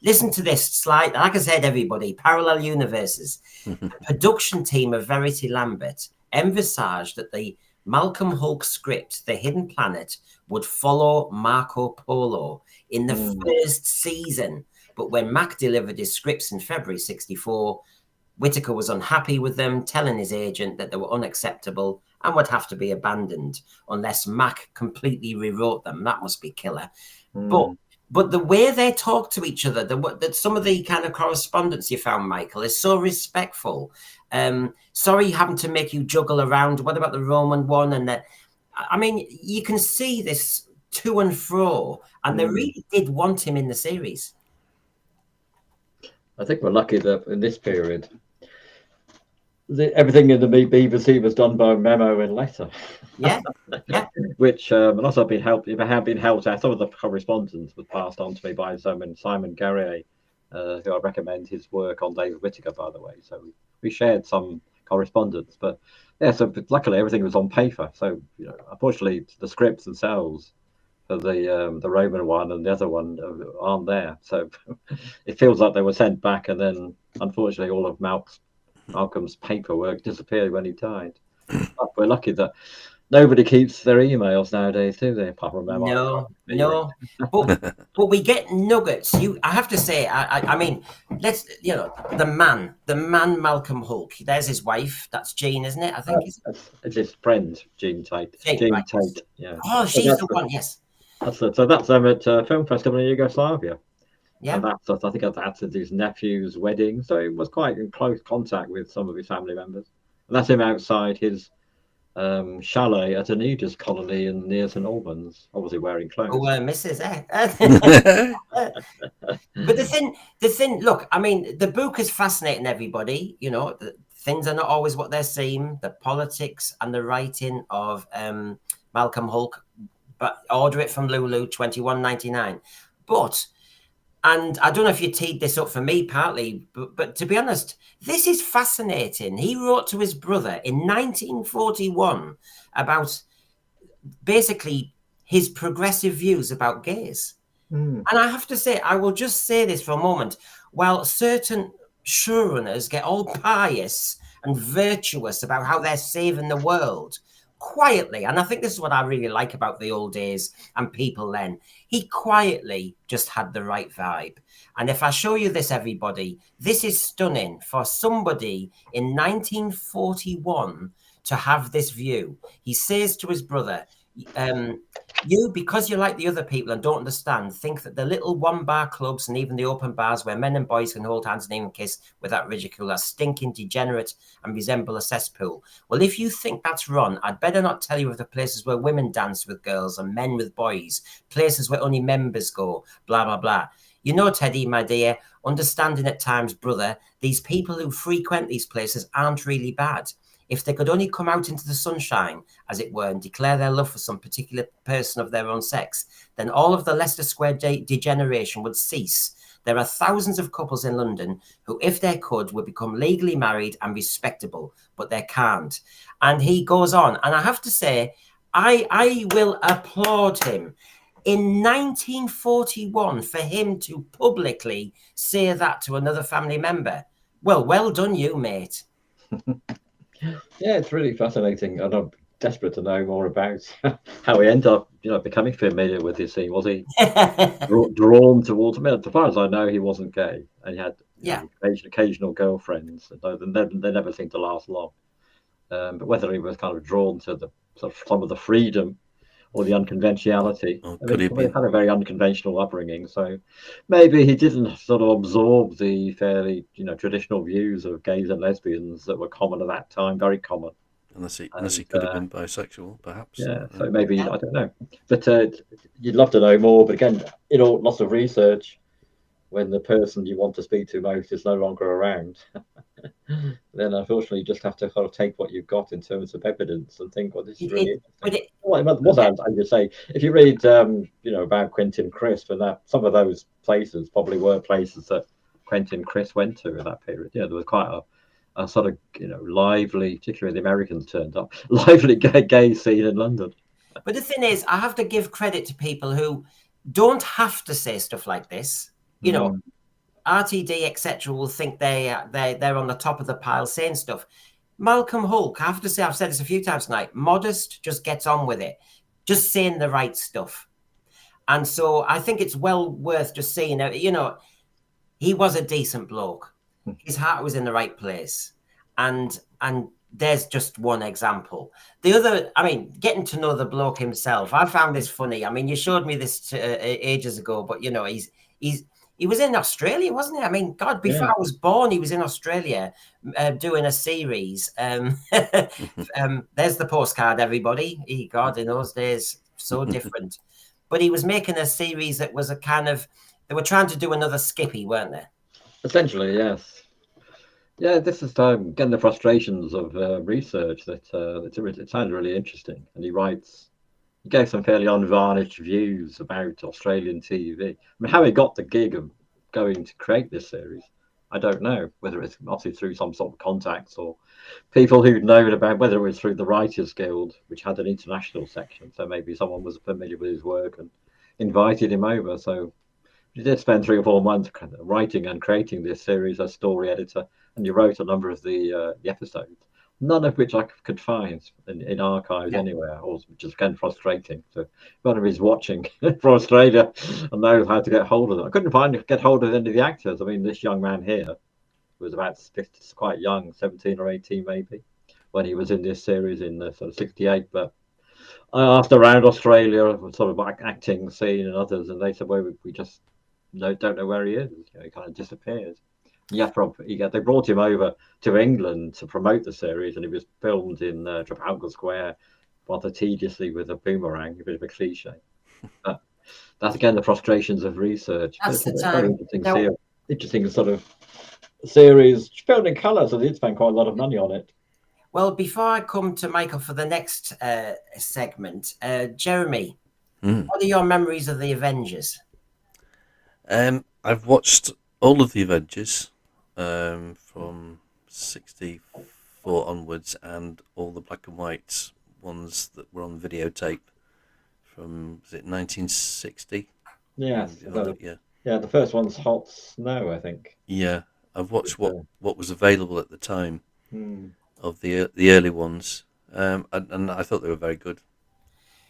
listen to this slide. Like I said, everybody, parallel universes. The production team of Verity Lambert envisaged that the Malcolm Hulke script, The Hidden Planet, would follow Marco Polo in the first season. But when Mac delivered his scripts in February '64, Whittaker was unhappy with them, telling his agent that they were unacceptable and would have to be abandoned unless Mac completely rewrote them. That must be killer. But the way they talk to each other, that some of the kind of correspondence you found, Michael, is so respectful. Sorry having to make you juggle around. What about the Roman one? And that, I mean, you can see this to and fro, and they really did want him in the series. I think we're lucky that in this period, everything in the BBC was done by memo and letter. Yeah. Which and also have been helped out. Some of the correspondence was passed on to me by Simon Garrier, who I recommend his work on David Whittaker, by the way. So we shared some correspondence, but luckily everything was on paper. So unfortunately the scripts themselves for the Roman one and the other one aren't there. So it feels like they were sent back, and then unfortunately all of Malcolm's paperwork disappeared when he died. But we're lucky that nobody keeps their emails nowadays, do they? Apart from No. But we get nuggets. I have to say, I mean, let's the man Malcolm Hulke. There's his wife. That's Jean, isn't it? I think it's his friend, Jean Tate. Jean Tate. Yeah. Oh, she's the one. Yes. That's them at Film Festival in Yugoslavia. Yeah. And I think that's at his nephew's wedding. So he was quite in close contact with some of his family members. And that's him outside his chalet at an Aegis colony near St Albans, obviously wearing clothes. Oh, Mrs. But the thing, look, I mean, the book is fascinating everybody. Things are not always what they seem. The politics and the writing of Malcolm Hulke, but order it from Lulu, $21.99. But, and I don't know if you teed this up for me partly, but to be honest, this is fascinating. He wrote to his brother in 1941 about basically his progressive views about gays. And I have to say, I will just say this for a moment. While certain showrunners get all pious and virtuous about how they're saving the world, quietly, and I think this is what I really like about the old days and people then, he quietly just had the right vibe. And if I show you this, everybody, this is stunning for somebody in 1941 to have this view. He says to his brother, you, because you're like the other people and don't understand, think that the little one-bar clubs and even the open bars where men and boys can hold hands and even kiss without ridicule are stinking, degenerate, and resemble a cesspool. Well, if you think that's wrong, I'd better not tell you of the places where women dance with girls and men with boys, places where only members go, blah, blah, blah. You know, Teddy, my dear, understanding at times, brother, these people who frequent these places aren't really bad. If they could only come out into the sunshine, as it were, and declare their love for some particular person of their own sex, then all of the Leicester Square degeneration would cease. There are thousands of couples in London who, if they could, would become legally married and respectable, but they can't. And he goes on, and I have to say, I will applaud him. In 1941, for him to publicly say that to another family member, well done you, mate. Yeah, it's really fascinating, and I'm desperate to know more about how he ended up, becoming familiar with this scene. Was he drawn towards? I mean, as far as I know, he wasn't gay, and he had occasional girlfriends. They never seemed to last long. But whether he was kind of drawn to the sort of some of the freedom or the unconventionality, he had a very unconventional upbringing, so maybe he didn't sort of absorb the fairly, traditional views of gays and lesbians that were common at that time, very common. Unless he could have been bisexual, perhaps. Yeah, so maybe, I don't know. But you'd love to know more. But again, lots of research, when the person you want to speak to most is no longer around, then unfortunately you just have to sort of take what you've got in terms of evidence and think, well, this is really interesting. I would say, if you read, about Quentin Crisp, and that some of those places probably were places that Quentin Crisp went to in that period. Yeah, there was quite a sort of, lively, particularly the Americans turned up, lively gay scene in London. But the thing is, I have to give credit to people who don't have to say stuff like this. RTD, etc., will think they're on the top of the pile saying stuff. Malcolm Hulke, I have to say, I've said this a few times tonight, modest, just gets on with it, just saying the right stuff. And so I think it's well worth just saying, he was a decent bloke. His heart was in the right place. And there's just one example. The other, getting to know the bloke himself, I found this funny. You showed me this ages ago, but, he was in Australia, wasn't he? God, before I was born, he was in Australia doing a series. There's the postcard, everybody. God, in those days, so different. But he was making a series that was a kind of, they were trying to do another Skippy, weren't they? Essentially, yes. Yeah, this is again the frustrations of research that it sounds really interesting. And he gave some fairly unvarnished views about Australian TV. How he got the gig of going to create this series, I don't know. Whether it's obviously through some sort of contacts or people who'd known about, whether it was through the Writers Guild, which had an international section. So maybe someone was familiar with his work and invited him over. So he did spend 3 or 4 months writing and creating this series as story editor, and he wrote a number of the episodes. None of which I could find in archives anywhere, which is again frustrating. So one of his watching from Australia and knows how to get hold of them. I couldn't get hold of any of the actors. This young man here was about 50, quite young, 17 or 18 maybe, when he was in this series in sort of 68. But I asked around Australia, sort of acting scene and others, and they said, well, we just don't know where he is. He kind of disappeared. Yeah, they brought him over to England to promote the series, and it was filmed in Trafalgar Square rather tediously with a boomerang, a bit of a cliche. But that's again the frustrations of research. That's the very time. Interesting sort of series filmed in colour, so they did spend quite a lot of money on it. Well, before I come to Michael for the next segment, Jeremy, what are your memories of the Avengers? I've watched all of the Avengers from 64 onwards, and all the black and white ones that were on videotape from, was it 1960? Yes. Yeah. The first one's Hot Snow, I think. Yeah, I've watched what was available at the time Hmm. of the early ones, and I thought they were very good.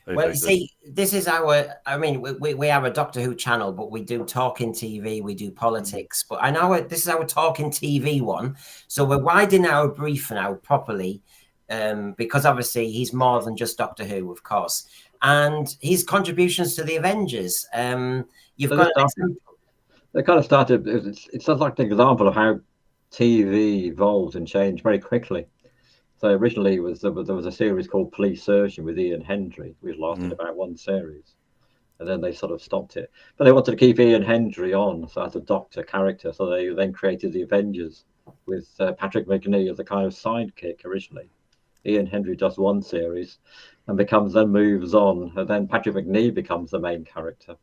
Well, see, this is I mean, we are a Doctor Who channel, but we do talking TV, we do politics. But I know this is our talking TV one. So we're widening our brief now properly, because obviously he's more than just Doctor Who, of course. And his contributions to the Avengers. You've got an example. They kind of started, it's like an example of how TV evolved and changed very quickly. So originally there was a series called Police Surgeon with Ian Hendry, which lasted about one series, and then they sort of stopped it. But they wanted to keep Ian Hendry on as a Doctor character, so they then created the Avengers with Patrick Macnee as a kind of sidekick originally. Ian Hendry does one series and then moves on, and then Patrick Macnee becomes the main character,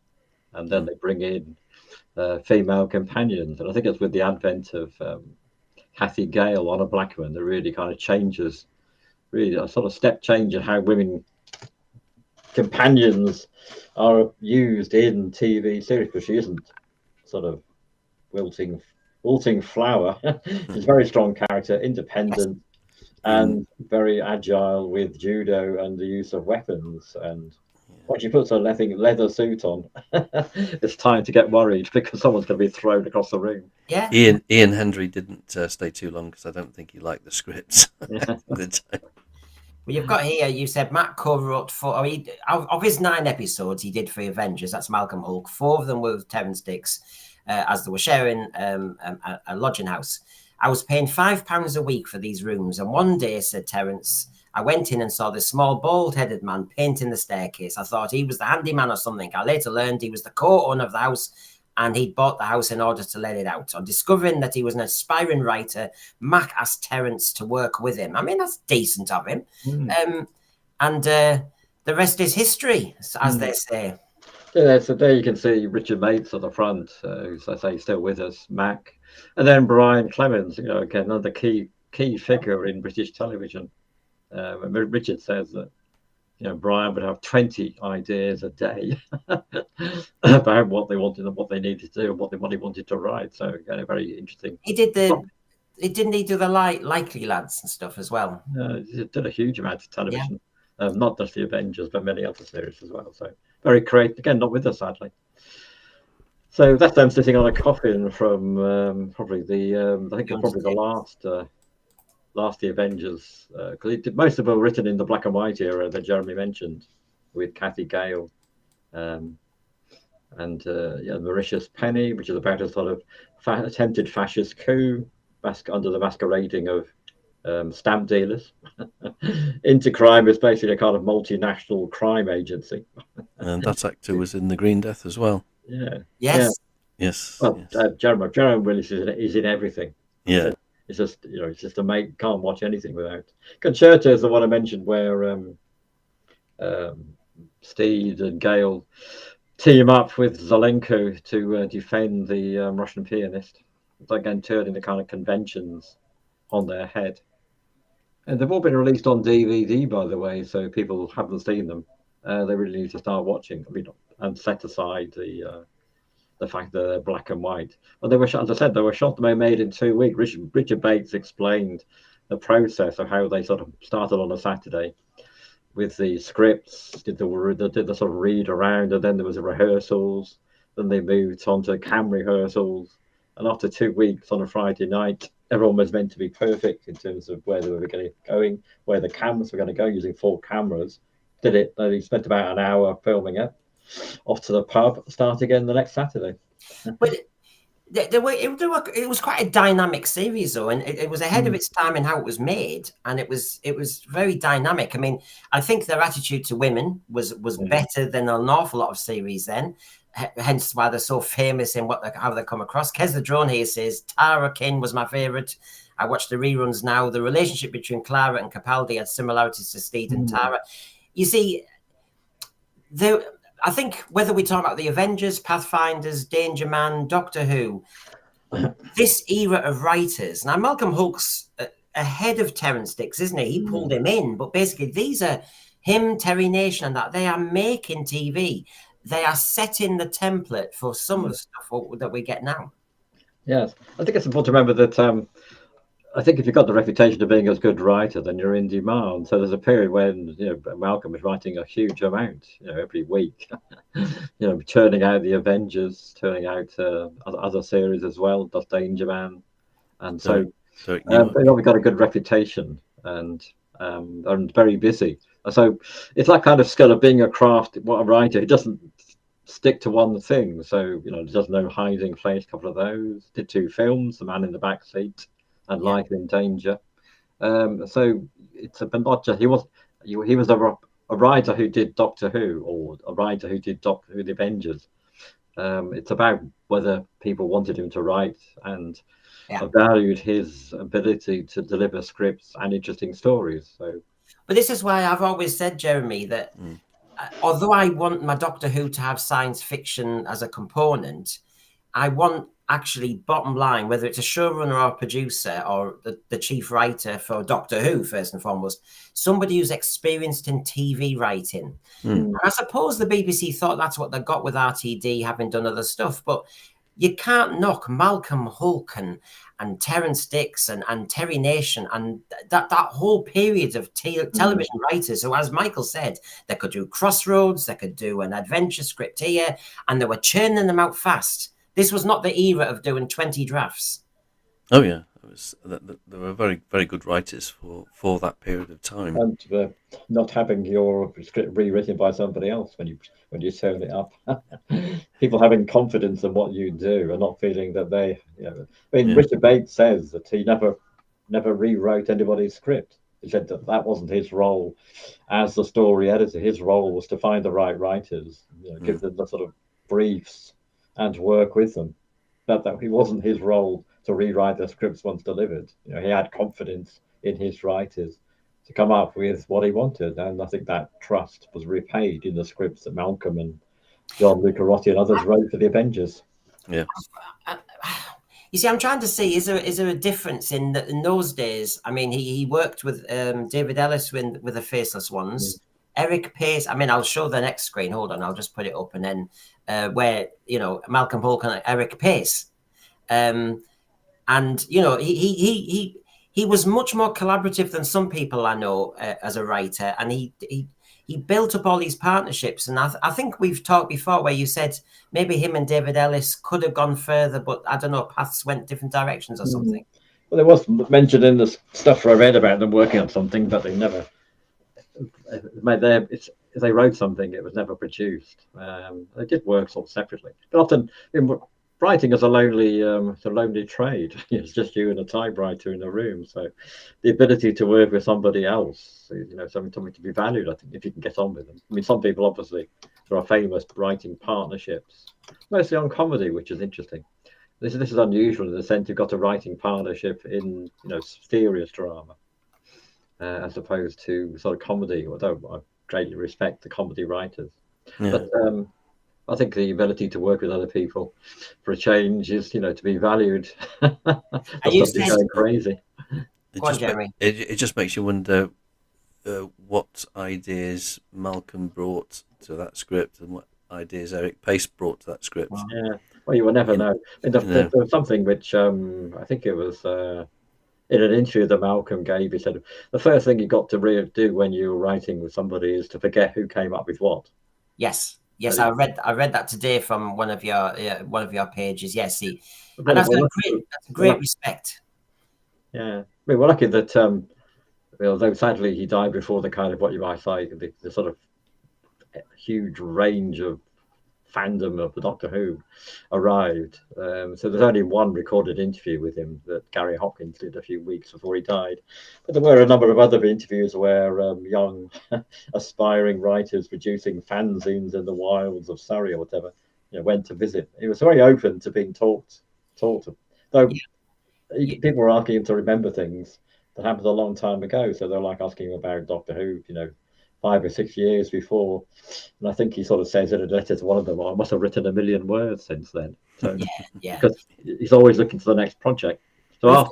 and then they bring in female companions. And I think it's with the advent of Kathy Gale, Honor Blackman, that really kind of changes, really a sort of step change in how women companions are used in TV series, because she isn't sort of wilting flower. She's a very strong character, independent, and very agile with judo and the use of weapons. And when she puts her leather suit on, it's time to get worried because someone's going to be thrown across the ring. Yeah. Ian Hendry didn't stay too long because I don't think he liked the scripts. Well, you've got here, you said Matt Coe wrote of his 9 episodes he did for Avengers, that's Malcolm Hulke. 4 of them were with Terrance Dicks, as they were sharing a lodging house. I was paying £5 a week for these rooms, and one day, said Terrance, I went in and saw this small bald-headed man painting the staircase. I thought he was the handyman or something. I later learned he was the co-owner of the house, and he'd bought the house in order to let it out. On discovering that he was an aspiring writer, Mac asked Terrance to work with him. I mean, that's decent of him. And the rest is history, as they say. Yeah, so there you can see Richard Mates on the front, who's, I say, still with us, Mac. And then Brian Clemens, again, another key figure in British television. Richard says that Brian would have 20 ideas a day about what they wanted and what they needed to do and what he wanted to write. So again, very interesting. Didn't he do the Likely Lads and stuff as well? He did a huge amount of television, not just the Avengers, but many other series as well. So very creative. Again, not with us, sadly. So that's them sitting on a coffin from probably the I think it's probably the last the Avengers, because most of them were written in the black and white era that Jeremy mentioned, with Kathy Gale, and Mauritius Penny, which is about a sort of attempted fascist coup under the masquerading of stamp dealers. Intercrime is basically a kind of multinational crime agency. And that actor was in The Green Death as well. Yeah. Yes. Yeah. Yes. Well, Jeremy Willis is in everything. Yeah. It's just a mate can't watch anything without. Concerto is the one I mentioned where Steed and Gale team up with Zelenko to defend the Russian pianist. It's again turning the kind of conventions on their head. And they've all been released on DVD, by the way, so people haven't seen them. They really need to start watching. And set aside the fact that they're black and white. But they were, as I said, they were made in 2 weeks. Richard Bates explained the process of how they sort of started on a Saturday with the scripts, did the sort of read around, and then there was the rehearsals. Then they moved on to cam rehearsals, and after 2 weeks on a Friday night, everyone was meant to be perfect in terms of where they were going, where the cameras were going to go, using 4 cameras. Did it? They spent about an hour filming it. Off to the pub, start again the next Saturday. But it was quite a dynamic series, though, and it was ahead of its time in how it was made, and it was very dynamic. I mean, I think their attitude to women was better than an awful lot of series then. Hence why they're so famous in how they come across. Kez the Drone here says Tara King was my favourite, I watch the reruns now. The relationship between Clara and Capaldi had similarities to Steed and Tara. You see, I think whether we talk about the Avengers, Pathfinders, Dangerman, Doctor Who, this era of writers. Now, Malcolm Hulke's ahead of Terrance Dicks, isn't he? He pulled him in, but basically these are him, Terry Nation, and that they are making TV. They are setting the template for some of the stuff that we get now. Yes, I think it's important to remember that I think if you've got the reputation of being a good writer, then you're in demand. So there's a period when Malcolm was writing a huge amount, every week, churning out the Avengers, turning out other series as well, does Dangerman, and so they've got a good reputation and very busy. So it's that kind of skill of being a writer who doesn't stick to one thing. So there's no hiding place. A couple of those. Did 2 films, The Man in the Back Seat and Life in Danger. So it's not just he was a writer who did Doctor Who, or a writer who did Doctor Who, the Avengers. It's about whether people wanted him to write and valued his ability to deliver scripts and interesting stories. So, but this is why I've always said, Jeremy, that although I want my Doctor Who to have science fiction as a component, I want actually, bottom line, whether it's a showrunner or a producer or the chief writer for Doctor Who, first and foremost, somebody who's experienced in TV writing. And I suppose the BBC thought that's what they got with RTD, having done other stuff, but you can't knock Malcolm Hulke and Terrance Dicks and Terry Nation and that whole period of television writers who, as Michael said, they could do Crossroads, they could do an adventure script here, and they were churning them out fast. This was not the era of doing 20 drafts. Oh yeah, there were very, very good writers for that period of time. And not having your script rewritten by somebody else when you turn it up. People having confidence in what you do and not feeling that they. Richard Bates says that he never rewrote anybody's script. He said that wasn't his role as the story editor. His role was to find the right writers, give them the sort of briefs and work with them. That it wasn't his role to rewrite the scripts once delivered. He had confidence in his writers to come up with what he wanted, and I think that trust was repaid in the scripts that Malcolm and John Lucarotti and others wrote for the Avengers. Yeah. You see, I'm trying to see, is there a difference in those days? I mean, he worked with David Ellis with the Faceless Ones. Eric Pace, I mean, I'll show the next screen. Hold on, I'll just put it up. And then where, Malcolm Hulke and Eric Pace. And, he was much more collaborative than some people I know as a writer. And he built up all these partnerships. And I think we've talked before where you said maybe him and David Ellis could have gone further, but I don't know, paths went different directions or something. Well, there was mentioned in the stuff I read about them working on something, but they never... If they wrote something, it was never produced. They did work sort of separately. But often, writing is a lonely trade. It's just you and a typewriter in a room. So, the ability to work with somebody else, something to be valued. I think if you can get on with them. I mean, some people obviously there are famous writing partnerships, mostly on comedy, which is interesting. This is unusual in the sense you've got a writing partnership in serious drama. As opposed to sort of comedy, although I greatly respect the comedy writers. Yeah. But I think the ability to work with other people for a change is, to be valued. Going crazy. It just makes you wonder what ideas Malcolm brought to that script and what ideas Eric Pace brought to that script. Yeah, well, you will never know. There was something which I think it was... in an interview that Malcolm gave, he said the first thing you got to do when you're writing with somebody is to forget who came up with what. Yes, I read that today from one of your pages. Yes, and that's great respect. Yeah, I mean, we're lucky that although sadly he died before the kind of what you might say the sort of huge range of fandom of the Doctor Who arrived. So there's only one recorded interview with him that Gary Hopkins did a few weeks before he died. But there were a number of other interviews where young aspiring writers producing fanzines in the wilds of Surrey or whatever, went to visit. He was very open to being talked to. Though people were asking him to remember things that happened a long time ago. So they're like asking him about Doctor Who, 5 or 6 years before. And I think he sort of says in a letter to one of them, I must have written 1 million words since then. So, yeah. Because he's always looking to the next project. So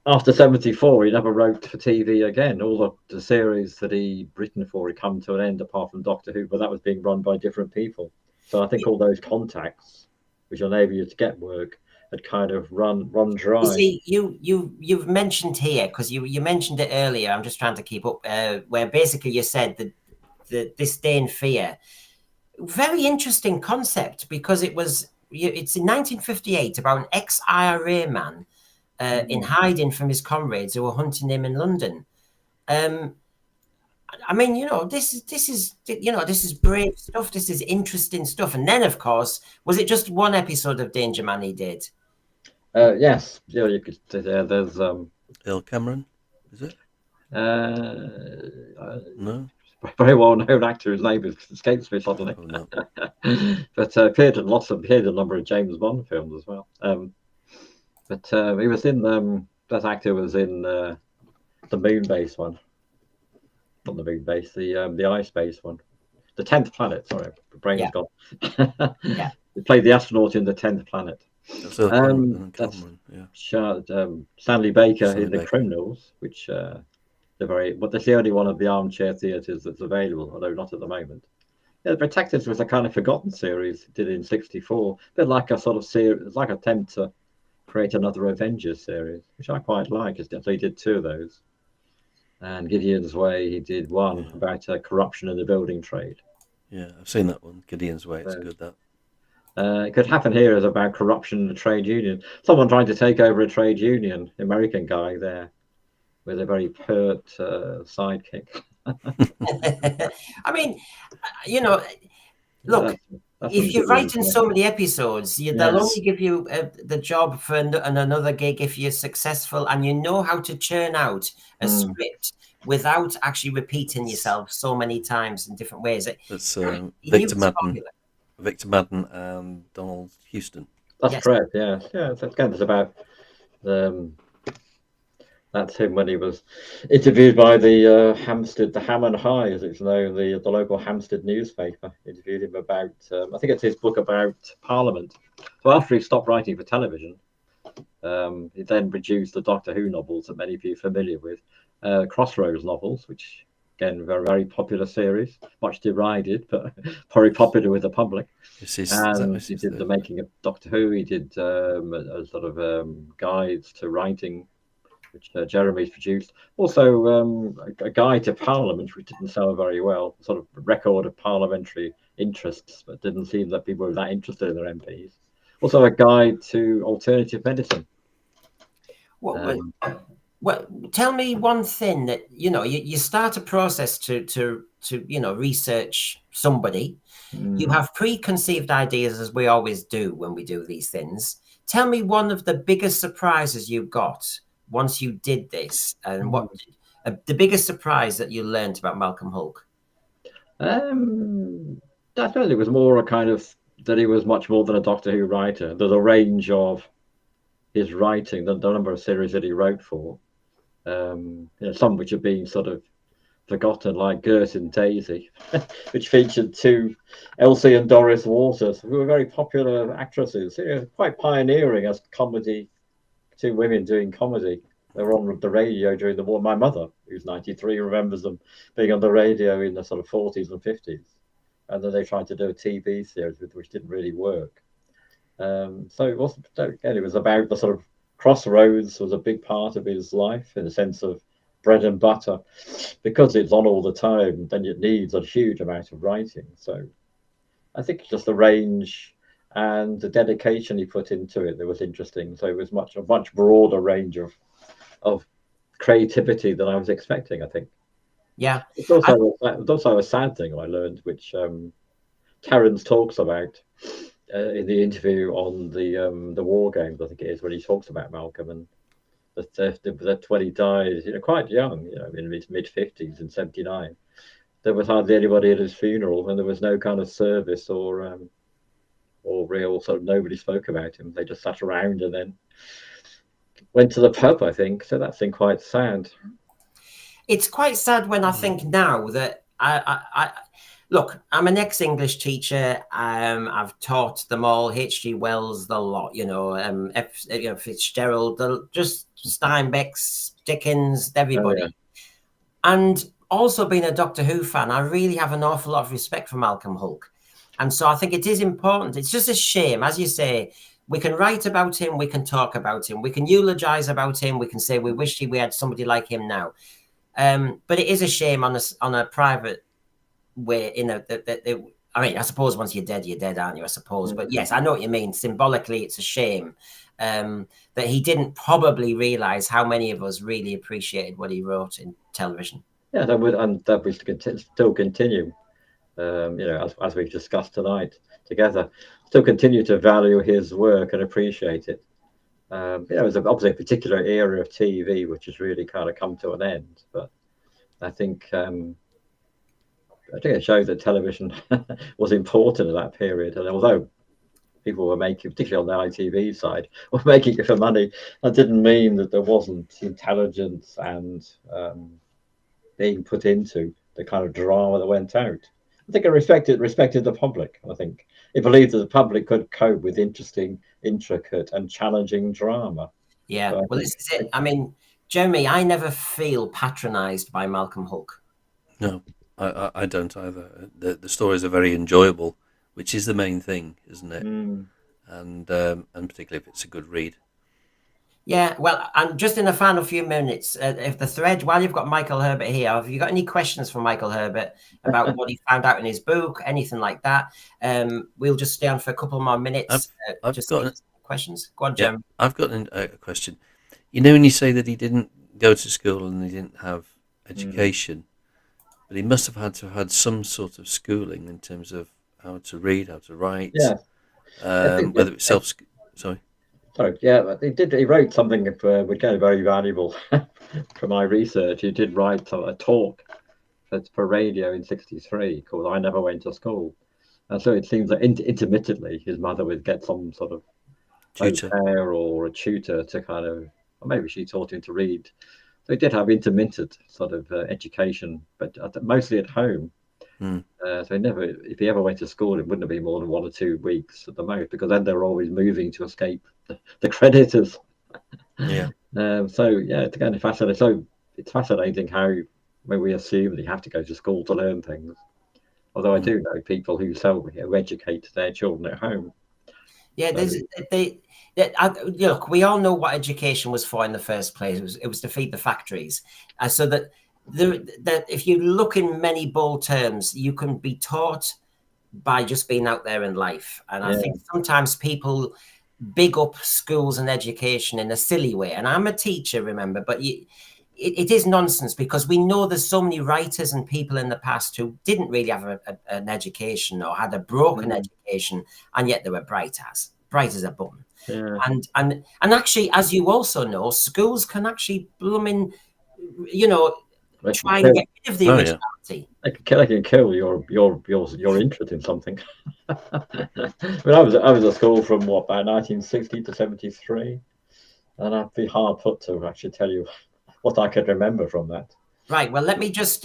after 74, he never wrote for TV again. All the series that he'd written for had come to an end, apart from Doctor Who, but that was being run by different people. So I think all those contacts, which enable you to get work, had kind of run dry. You see, you've mentioned here, because you mentioned it earlier. I'm just trying to keep up. Where basically you said that Disdain Fear, very interesting concept, because it's in 1958 about an ex-IRA man in hiding from his comrades who were hunting him in London. I mean, this is brave stuff. This is interesting stuff. And then, of course, was it just one episode of Dangerman he did? Yes, you could say there's Earl Cameron, is it? No. Very well-known actor. His name escapes me suddenly. Oh, no. But appeared in a number of James Bond films as well. But he was in that actor was in the moon-based one, not the moon-based, the ice-based one, the 10th Planet. Sorry, the brain has gone. Yeah. He played the astronaut in the 10th Planet. That's Earl Cameron, yeah. Stanley Baker in The Criminals, which but that's the only one of the armchair theatres that's available, although not at the moment. Yeah, The Protectors was a kind of forgotten series, did in '64, a bit like a sort of series, like an attempt to create another Avengers series, which I quite like. So he did 2 of those. And Gideon's Way, he did one about corruption in the building trade. Yeah, I've seen that one. Gideon's Way, it's good, that. It could happen here is about corruption in the trade union. Someone trying to take over a trade union, American guy there, with a very pert sidekick. I mean, look, if you're writing so many episodes, they'll only give you the job for another gig if you're successful and you know how to churn out a script without actually repeating yourself so many times in different ways. That's Victor Madden and Donald Houston. That's correct. Yeah. Again, it's about that's him when he was interviewed by the Ham and High, as it's known, the local Hampstead newspaper. Interviewed him about, I think it's his book about Parliament. So after he stopped writing for television, he then produced the Doctor Who novels that many of you are familiar with, Crossroads novels, which again very, very popular series, much derided, but very popular with the public. And he did the making of Doctor Who. He did a sort of guides to writing, which Jeremy's produced. Also, a guide to Parliament, which didn't sell very well, sort of record of parliamentary interests, but didn't seem that people were that interested in their MPs. Also, a guide to alternative medicine. Well, tell me one thing that you start a process to research somebody. You have preconceived ideas, as we always do when we do these things. Tell me one of the biggest surprises you got once you did this, and what the biggest surprise that you learned about Malcolm Hulke? I felt it was more a kind of that he was much more than a Doctor Who writer. There's a range of his writing, the number of series that he wrote for, some which have been sort of forgotten, like Gert and Daisy, which featured 2 Elsie and Doris Waters, who were very popular actresses, quite pioneering as comedy. 2 women doing comedy. They were on the radio during the war. My mother, who's 93, remembers them being on the radio in the sort of 40s and 50s. And then they tried to do a TV series which didn't really work. So it wasn't, again, it was about the sort of Crossroads was a big part of his life in the sense of bread and butter. Because it's on all the time, then it needs a huge amount of writing. So I think just the range and the dedication he put into it that was interesting. So it was a much broader range of creativity than I was expecting, I think. Yeah. It's also a sad thing I learned, which Terence talks about in the interview on the War Games, I think it is, when he talks about Malcolm, and that when he died, quite young, in his mid-50s in '79, there was hardly anybody at his funeral, and there was no kind of service or real sort of, nobody spoke about him. They just sat around and then went to the pub, I think. So that's been quite sad. It's quite sad when I think now that I look, I'm an ex-English teacher. I've taught them all, H.G. Wells, the lot, Fitzgerald, just Steinbeck's, Dickens, everybody. Oh, yeah. And also being a Doctor Who fan, I really have an awful lot of respect for Malcolm Hulke. And so I think it is important. It's just a shame, as you say, we can write about him, we can talk about him, we can eulogize about him, we can say we wish we had somebody like him now. But it is a shame on a private way, I mean, I suppose once you're dead, aren't you? I suppose. But yes, I know what you mean. Symbolically, it's a shame that he didn't probably realize how many of us really appreciated what he wrote in television. Yeah, that would still continue. As we've discussed tonight together, still continue to value his work and appreciate it. There's obviously a particular era of TV which has really kind of come to an end, but I think it shows that television was important in that period. And although people were making, particularly on the ITV side, were making it for money, that didn't mean that there wasn't intelligence and being put into the kind of drama that went out. I think it respected the public. I think it believed that the public could cope with interesting, intricate, and challenging drama. Yeah, so well, this is it. I mean, Jeremy, I never feel patronized by Malcolm Hulke. No, I don't either. The stories are very enjoyable, which is the main thing, isn't it? And particularly if it's a good read. Yeah, well, and just in the final few minutes, if the thread, while you've got Michael Herbert here, have you got any questions for Michael Herbert about what he found out in his book, anything like that? We'll just stay on for a couple more minutes. I've got questions. Go on, Jim. Yeah, I've got a question. You know, when you say that he didn't go to school and he didn't have education, but he must have had some sort of schooling in terms of how to read, how to write. Yeah. Whether it's Sorry, yeah, he wrote something which was very valuable for my research. He did write a talk for radio in '63 called "I Never Went to School," and so it seems that intermittently his mother would get some sort of tutor or a tutor to kind of, or maybe she taught him to read. So he did have intermittent sort of education, but mostly at home. So if he ever went to school, it wouldn't have been more than 1 or 2 weeks at the most, because then they were always moving to escape the creditors. Yeah. So yeah, it's kind of fascinating. So it's fascinating how when we assume that you have to go to school to learn things. Although I do know people who educate their children at home. Yeah, look, we all know what education was for in the first place. It was to feed the factories, so that if you look in many bold terms, you can be taught by just being out there in life. And I think sometimes people big up schools and education in a silly way. And I'm a teacher, remember, but it is nonsense, because we know there's so many writers and people in the past who didn't really have an education or had a broken education, and yet they were bright as a button. Yeah. And actually, as you also know, schools can actually try and get rid of the originality. They can kill your interest in something. When I was at school from about 1960 to 73, and I'd be hard put to actually tell you what I could remember from that. Right. Well, let me just.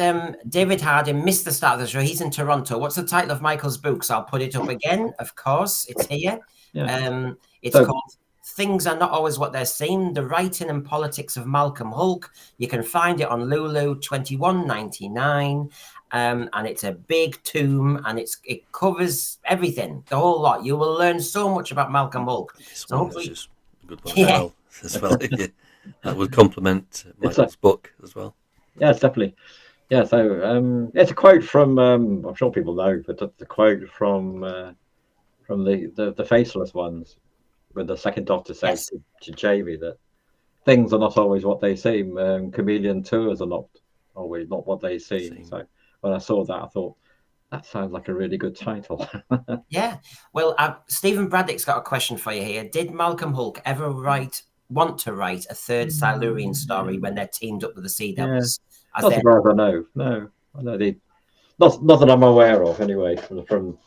David Harding missed the start of the show. He's in Toronto. What's the title of Michael's book? So I'll put it up again. Of course, it's here. Yeah. It's called "Things Are Not Always What They Seem: The Writing and Politics of Malcolm Hulke." You can find it on Lulu, $21.99, and it's a big tome, and it covers everything, the whole lot. You will learn so much about Malcolm Hulke. So hopefully, just a good one as well. That would complement Michael's book as well. Yes, definitely. Yeah, so it's a quote from I'm sure people know, but the quote from the Faceless Ones, when the second Doctor says to Jamie that things are not always what they seem. Chameleon tours are not always not what they seem. So when I saw that, I thought that sounds like a really good title. Yeah. Well, Stephen Braddock's got a question for you here. Did Malcolm Hulke ever want to write a third Silurian story when they're teamed up with the Sea Devils? Not as far as I know. No, I know not that I'm aware of anyway. From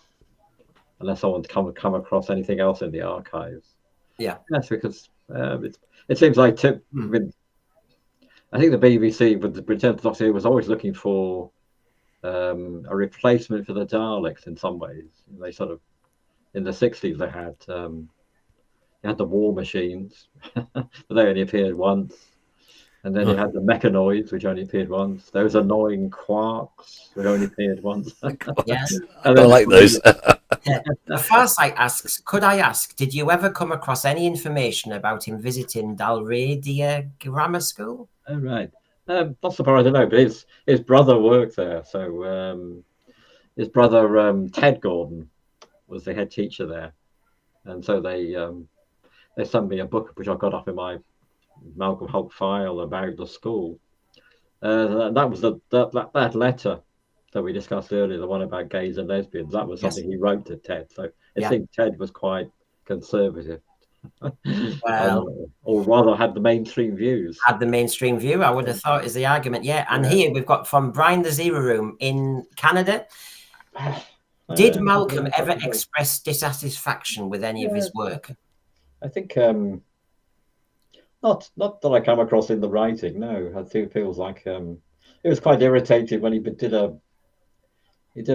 unless I want to come across anything else in the archives. Yeah, that's because It seems like I think the BBC with the Return of the Doctor Who was always looking for a replacement for the Daleks in some ways. They sort of in the 60s they had the war machines, but they only appeared once. And then you had the mechanoids, which only appeared once. Those annoying quarks, which only appeared once. Yes. I don't like those. The Farsight asks, could I ask, did you ever come across any information about him visiting Dalradia Grammar School? Oh, right. Not surprised, I know, but his brother worked there. So his brother, Ted Gordon, was the head teacher there. And so they sent me a book, which I got off in my Malcolm Hulke file about the school. That was that letter that we discussed earlier, the one about gays and lesbians. That was something he wrote to Ted. So I think Ted was quite conservative. Well, or rather had the mainstream views. Had the mainstream view, I would have thought, is the argument. Yeah. And here we've got from Brian the Zero Room in Canada. Did Malcolm ever express dissatisfaction with any of his work? I think not that I come across in the writing. No, I think it feels like it was quite irritated when he did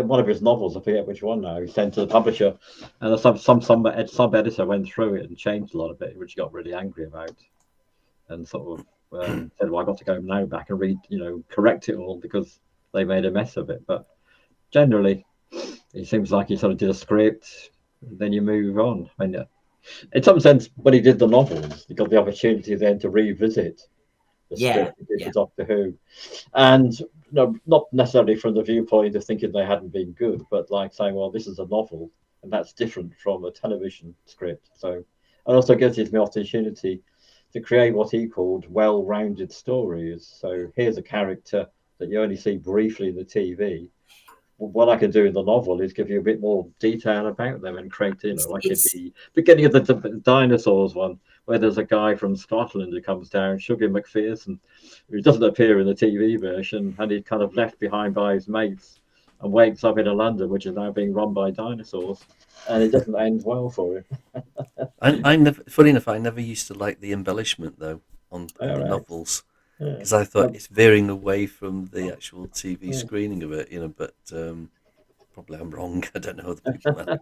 one of his novels. I forget which one now. He sent to the publisher, and some sub editor went through it and changed a lot of it, which he got really angry about, and sort of said, "Well, I got to go now back and read, correct it all because they made a mess of it." But generally, it seems like he sort of did a script, then you move on. I mean, in some sense, when he did the novels, he got the opportunity then to revisit the script he did for Doctor Who, and not necessarily from the viewpoint of thinking they hadn't been good, but like saying, well, this is a novel, and that's different from a television script. So it also gives you the opportunity to create what he called well-rounded stories. So here's a character that you only see briefly in the TV. What I can do in the novel is give you a bit more detail about them and create, like at the beginning of the dinosaurs one, where there's a guy from Scotland who comes down, Sugar McPherson, who doesn't appear in the TV version, and he's kind of left behind by his mates and wakes up in a London which is now being run by dinosaurs, and it doesn't end well for him. I never, funny enough, I never used to like the embellishment though on the novels. Because I thought it's veering away from the actual TV screening of it, but probably I'm wrong. I don't know other people.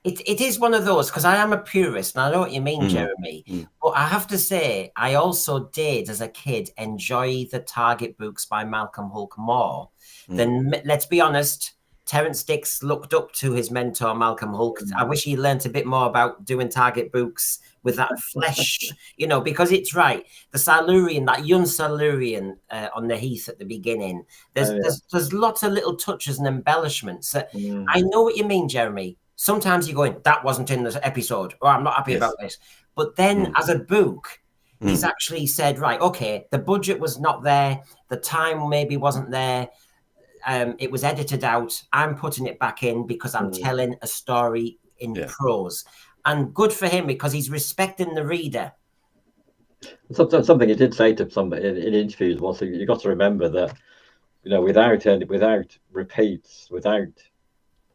It is one of those, because I am a purist, and I know what you mean, Jeremy. But I have to say, I also did, as a kid, enjoy the Target books by Malcolm Hulke more than, let's be honest, Terence Dix looked up to his mentor, Malcolm Hulke. I wish he learnt a bit more about doing Target books with that flesh, because it's right. The Silurian, that young Silurian on the heath at the beginning, there's lots of little touches and embellishments. I know what you mean, Jeremy. Sometimes you're going, that wasn't in this episode, or I'm not happy about this. But then as a book, he's actually said, right, okay, the budget was not there. The time maybe wasn't there. It was edited out. I'm putting it back in because I'm telling a story in prose. And good for him, because he's respecting the reader. Something he did say to somebody in interviews was, you got to remember that, without repeats, without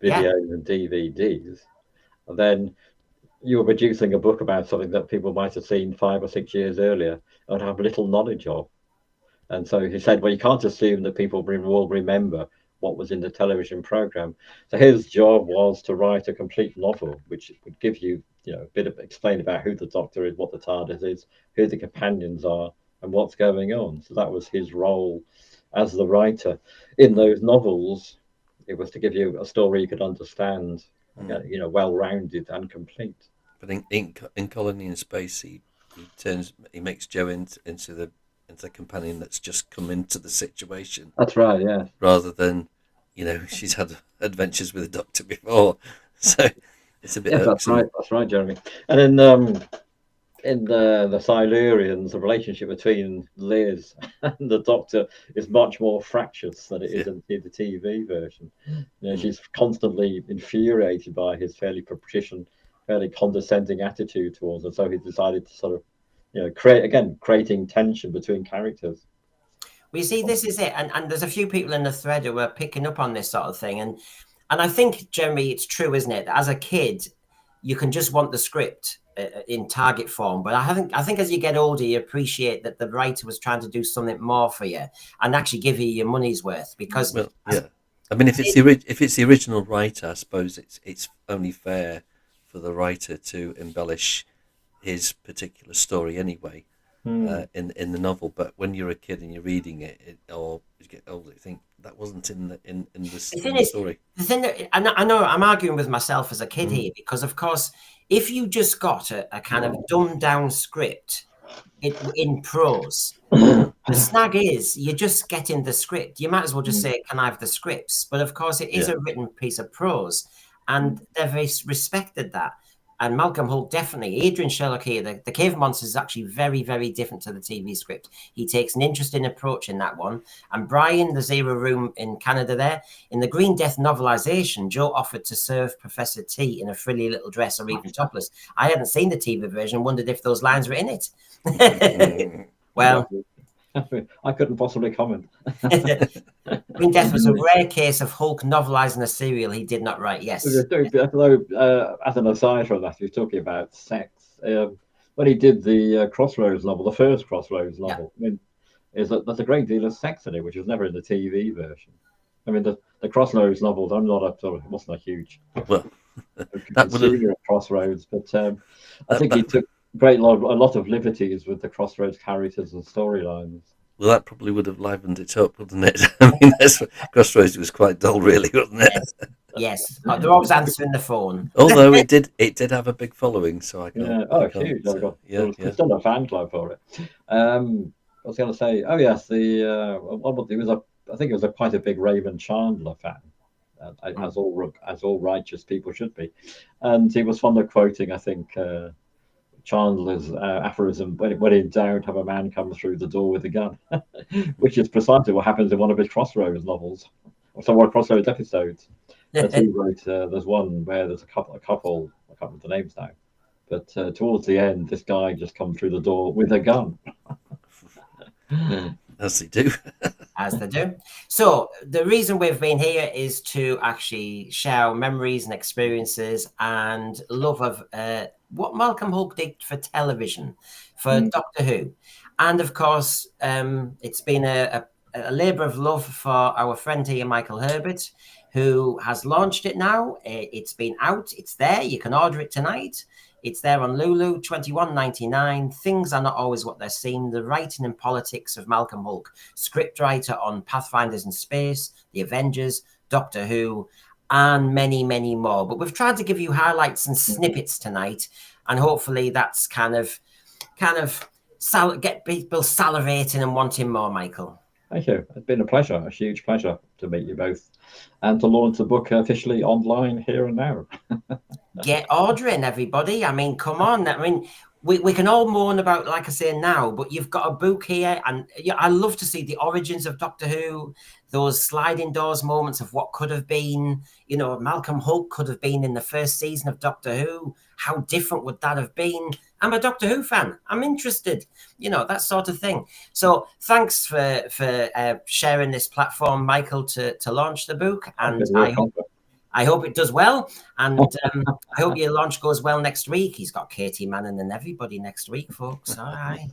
videos and DVDs, and then you were producing a book about something that people might have seen 5 or 6 years earlier and have little knowledge of. And so he said, well, you can't assume that people will remember what was in the television program. So his job was to write a complete novel, which would give you, a bit of explain about who the Doctor is, what the TARDIS is, who the companions are, and what's going on. So that was his role as the writer. In those novels, it was to give you a story you could understand, well-rounded and complete. But in Colony in Space, he makes Jo into the companion that's just come into the situation. That's right, yeah. Rather than, she's had adventures with the Doctor before, so it's a bit. That's right, Jeremy. And in the Silurians, the relationship between Liz and the Doctor is much more fractious than it is in the TV version. She's constantly infuriated by his fairly patrician, fairly condescending attitude towards her. So he decided to sort of, creating tension between characters. Well, you see, this is it. And there's a few people in the thread who are picking up on this sort of thing. And I think, Jeremy, it's true, isn't it? As a kid, you can just want the script. in target form. But I think as you get older, you appreciate that the writer was trying to do something more for you and actually give you your money's worth. Because I mean, if it's the original writer, I suppose it's only fair for the writer to embellish his particular story anyway in the novel. But when you're a kid and you're reading it, or you get older, you think that wasn't in the story. The thing that I know I'm arguing with myself as a kid here, because of course, if you just got a kind of dumbed down script in prose, the snag is you're just getting the script. You might as well just say, "Can I have the scripts?" But of course, it is a written piece of prose, and they've respected that. And Malcolm Hulke, definitely. Adrian Sherlock here, the Cave Monster is actually very, very different to the TV script. He takes an interesting approach in that one. And Brian, the Zero Room in Canada there, in the Green Death novelization, Joe offered to serve Professor T in a frilly little dress or even topless. I hadn't seen the TV version, wondered if those lines were in it. Well, I couldn't possibly comment. Green Death was a rare case of Hulke novelizing a serial he did not write. Yes. Although, as an aside from that, you're talking about sex. When he did the Crossroads novel, the first Crossroads novel, I mean, there's a great deal of sex in it, which was never in the TV version. I mean, the Crossroads novels, it wasn't a huge that would have Crossroads, but I think he took a lot of liberties with the Crossroads characters and storylines. Well, that probably would have livened it up, wouldn't it? I mean, Crossroads was quite dull, really, wasn't it? Yes. They're always answering the phone. Although it did have a big following, so I can't. Huge! There's still a fan club for it. I was going to say, yes, I think it was quite a big Raymond Chandler fan, as all righteous people should be, and he was fond of quoting, I think, Chandler's aphorism, when in doubt, have a man come through the door with a gun, which is precisely what happens in one of his Crossroads novels, or some of Crossroads episodes that he wrote. There's one where there's a couple, I can't remember the names now, but towards the end, this guy just comes through the door with a gun. As they do. As they do. So the reason we've been here is to actually share memories and experiences and love of what Malcolm Hulke did for television, for Doctor Who. And of course, it's been a labour of love for our friend here, Michael Herbert, who has launched it now. It's been out. It's there. You can order it tonight. It's there on Lulu, $21.99. Things are not always what they're seen. The writing and politics of Malcolm Hulke, scriptwriter on Pathfinders in Space, The Avengers, Doctor Who, and many, many more. But we've tried to give you highlights and snippets tonight, and hopefully that's kind of get people salivating and wanting more, Michael. Thank you. It's been a huge pleasure to meet you both and to launch the book officially online here and now. Get ordering, everybody. I mean, come on. I mean, we can all moan about, like I say now, but you've got a book here, and I love to see the origins of Doctor Who, those sliding doors moments of what could have been. Malcolm Hulke could have been in the first season of Doctor Who. How different would that have been? I'm a Doctor Who fan. I'm interested, that sort of thing. So thanks for sharing this platform, Michael, to launch the book. And I hope it does well. And I hope your launch goes well next week. He's got Katie Manning and everybody next week, folks. All right.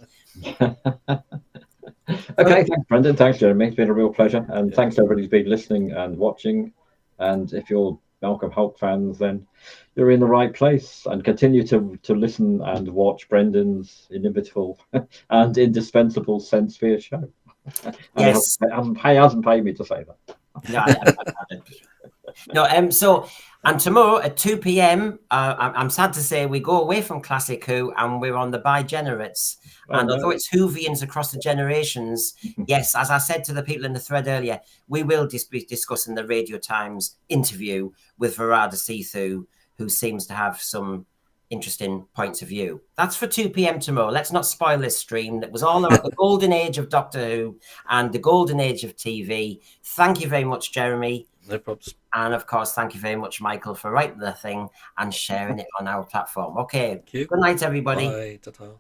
Okay, thanks, Brendan. Thanks, Jeremy. It's been a real pleasure. And thanks to everybody who's been listening and watching. And if you're Malcolm Hulke fans, then you're in the right place, and continue to listen and watch Brendan's inimitable and indispensable Sense Sphere show. Yes. He hasn't paid me to say that. No, so, and tomorrow at 2 p.m, I'm sad to say we go away from Classic Who and we're on the Bigenerates. And although it's Whovians across the generations, yes, as I said to the people in the thread earlier, we will be discussing the Radio Times interview with Varada Sethu, who seems to have some interesting points of view. That's for 2 p.m. tomorrow. Let's not spoil this stream. That was all about the golden age of Doctor Who and the golden age of TV. Thank you very much, Jeremy. No problems. And of course, thank you very much, Michael, for writing the thing and sharing it on our platform. Okay. Good night, everybody. Bye. Ta-ta.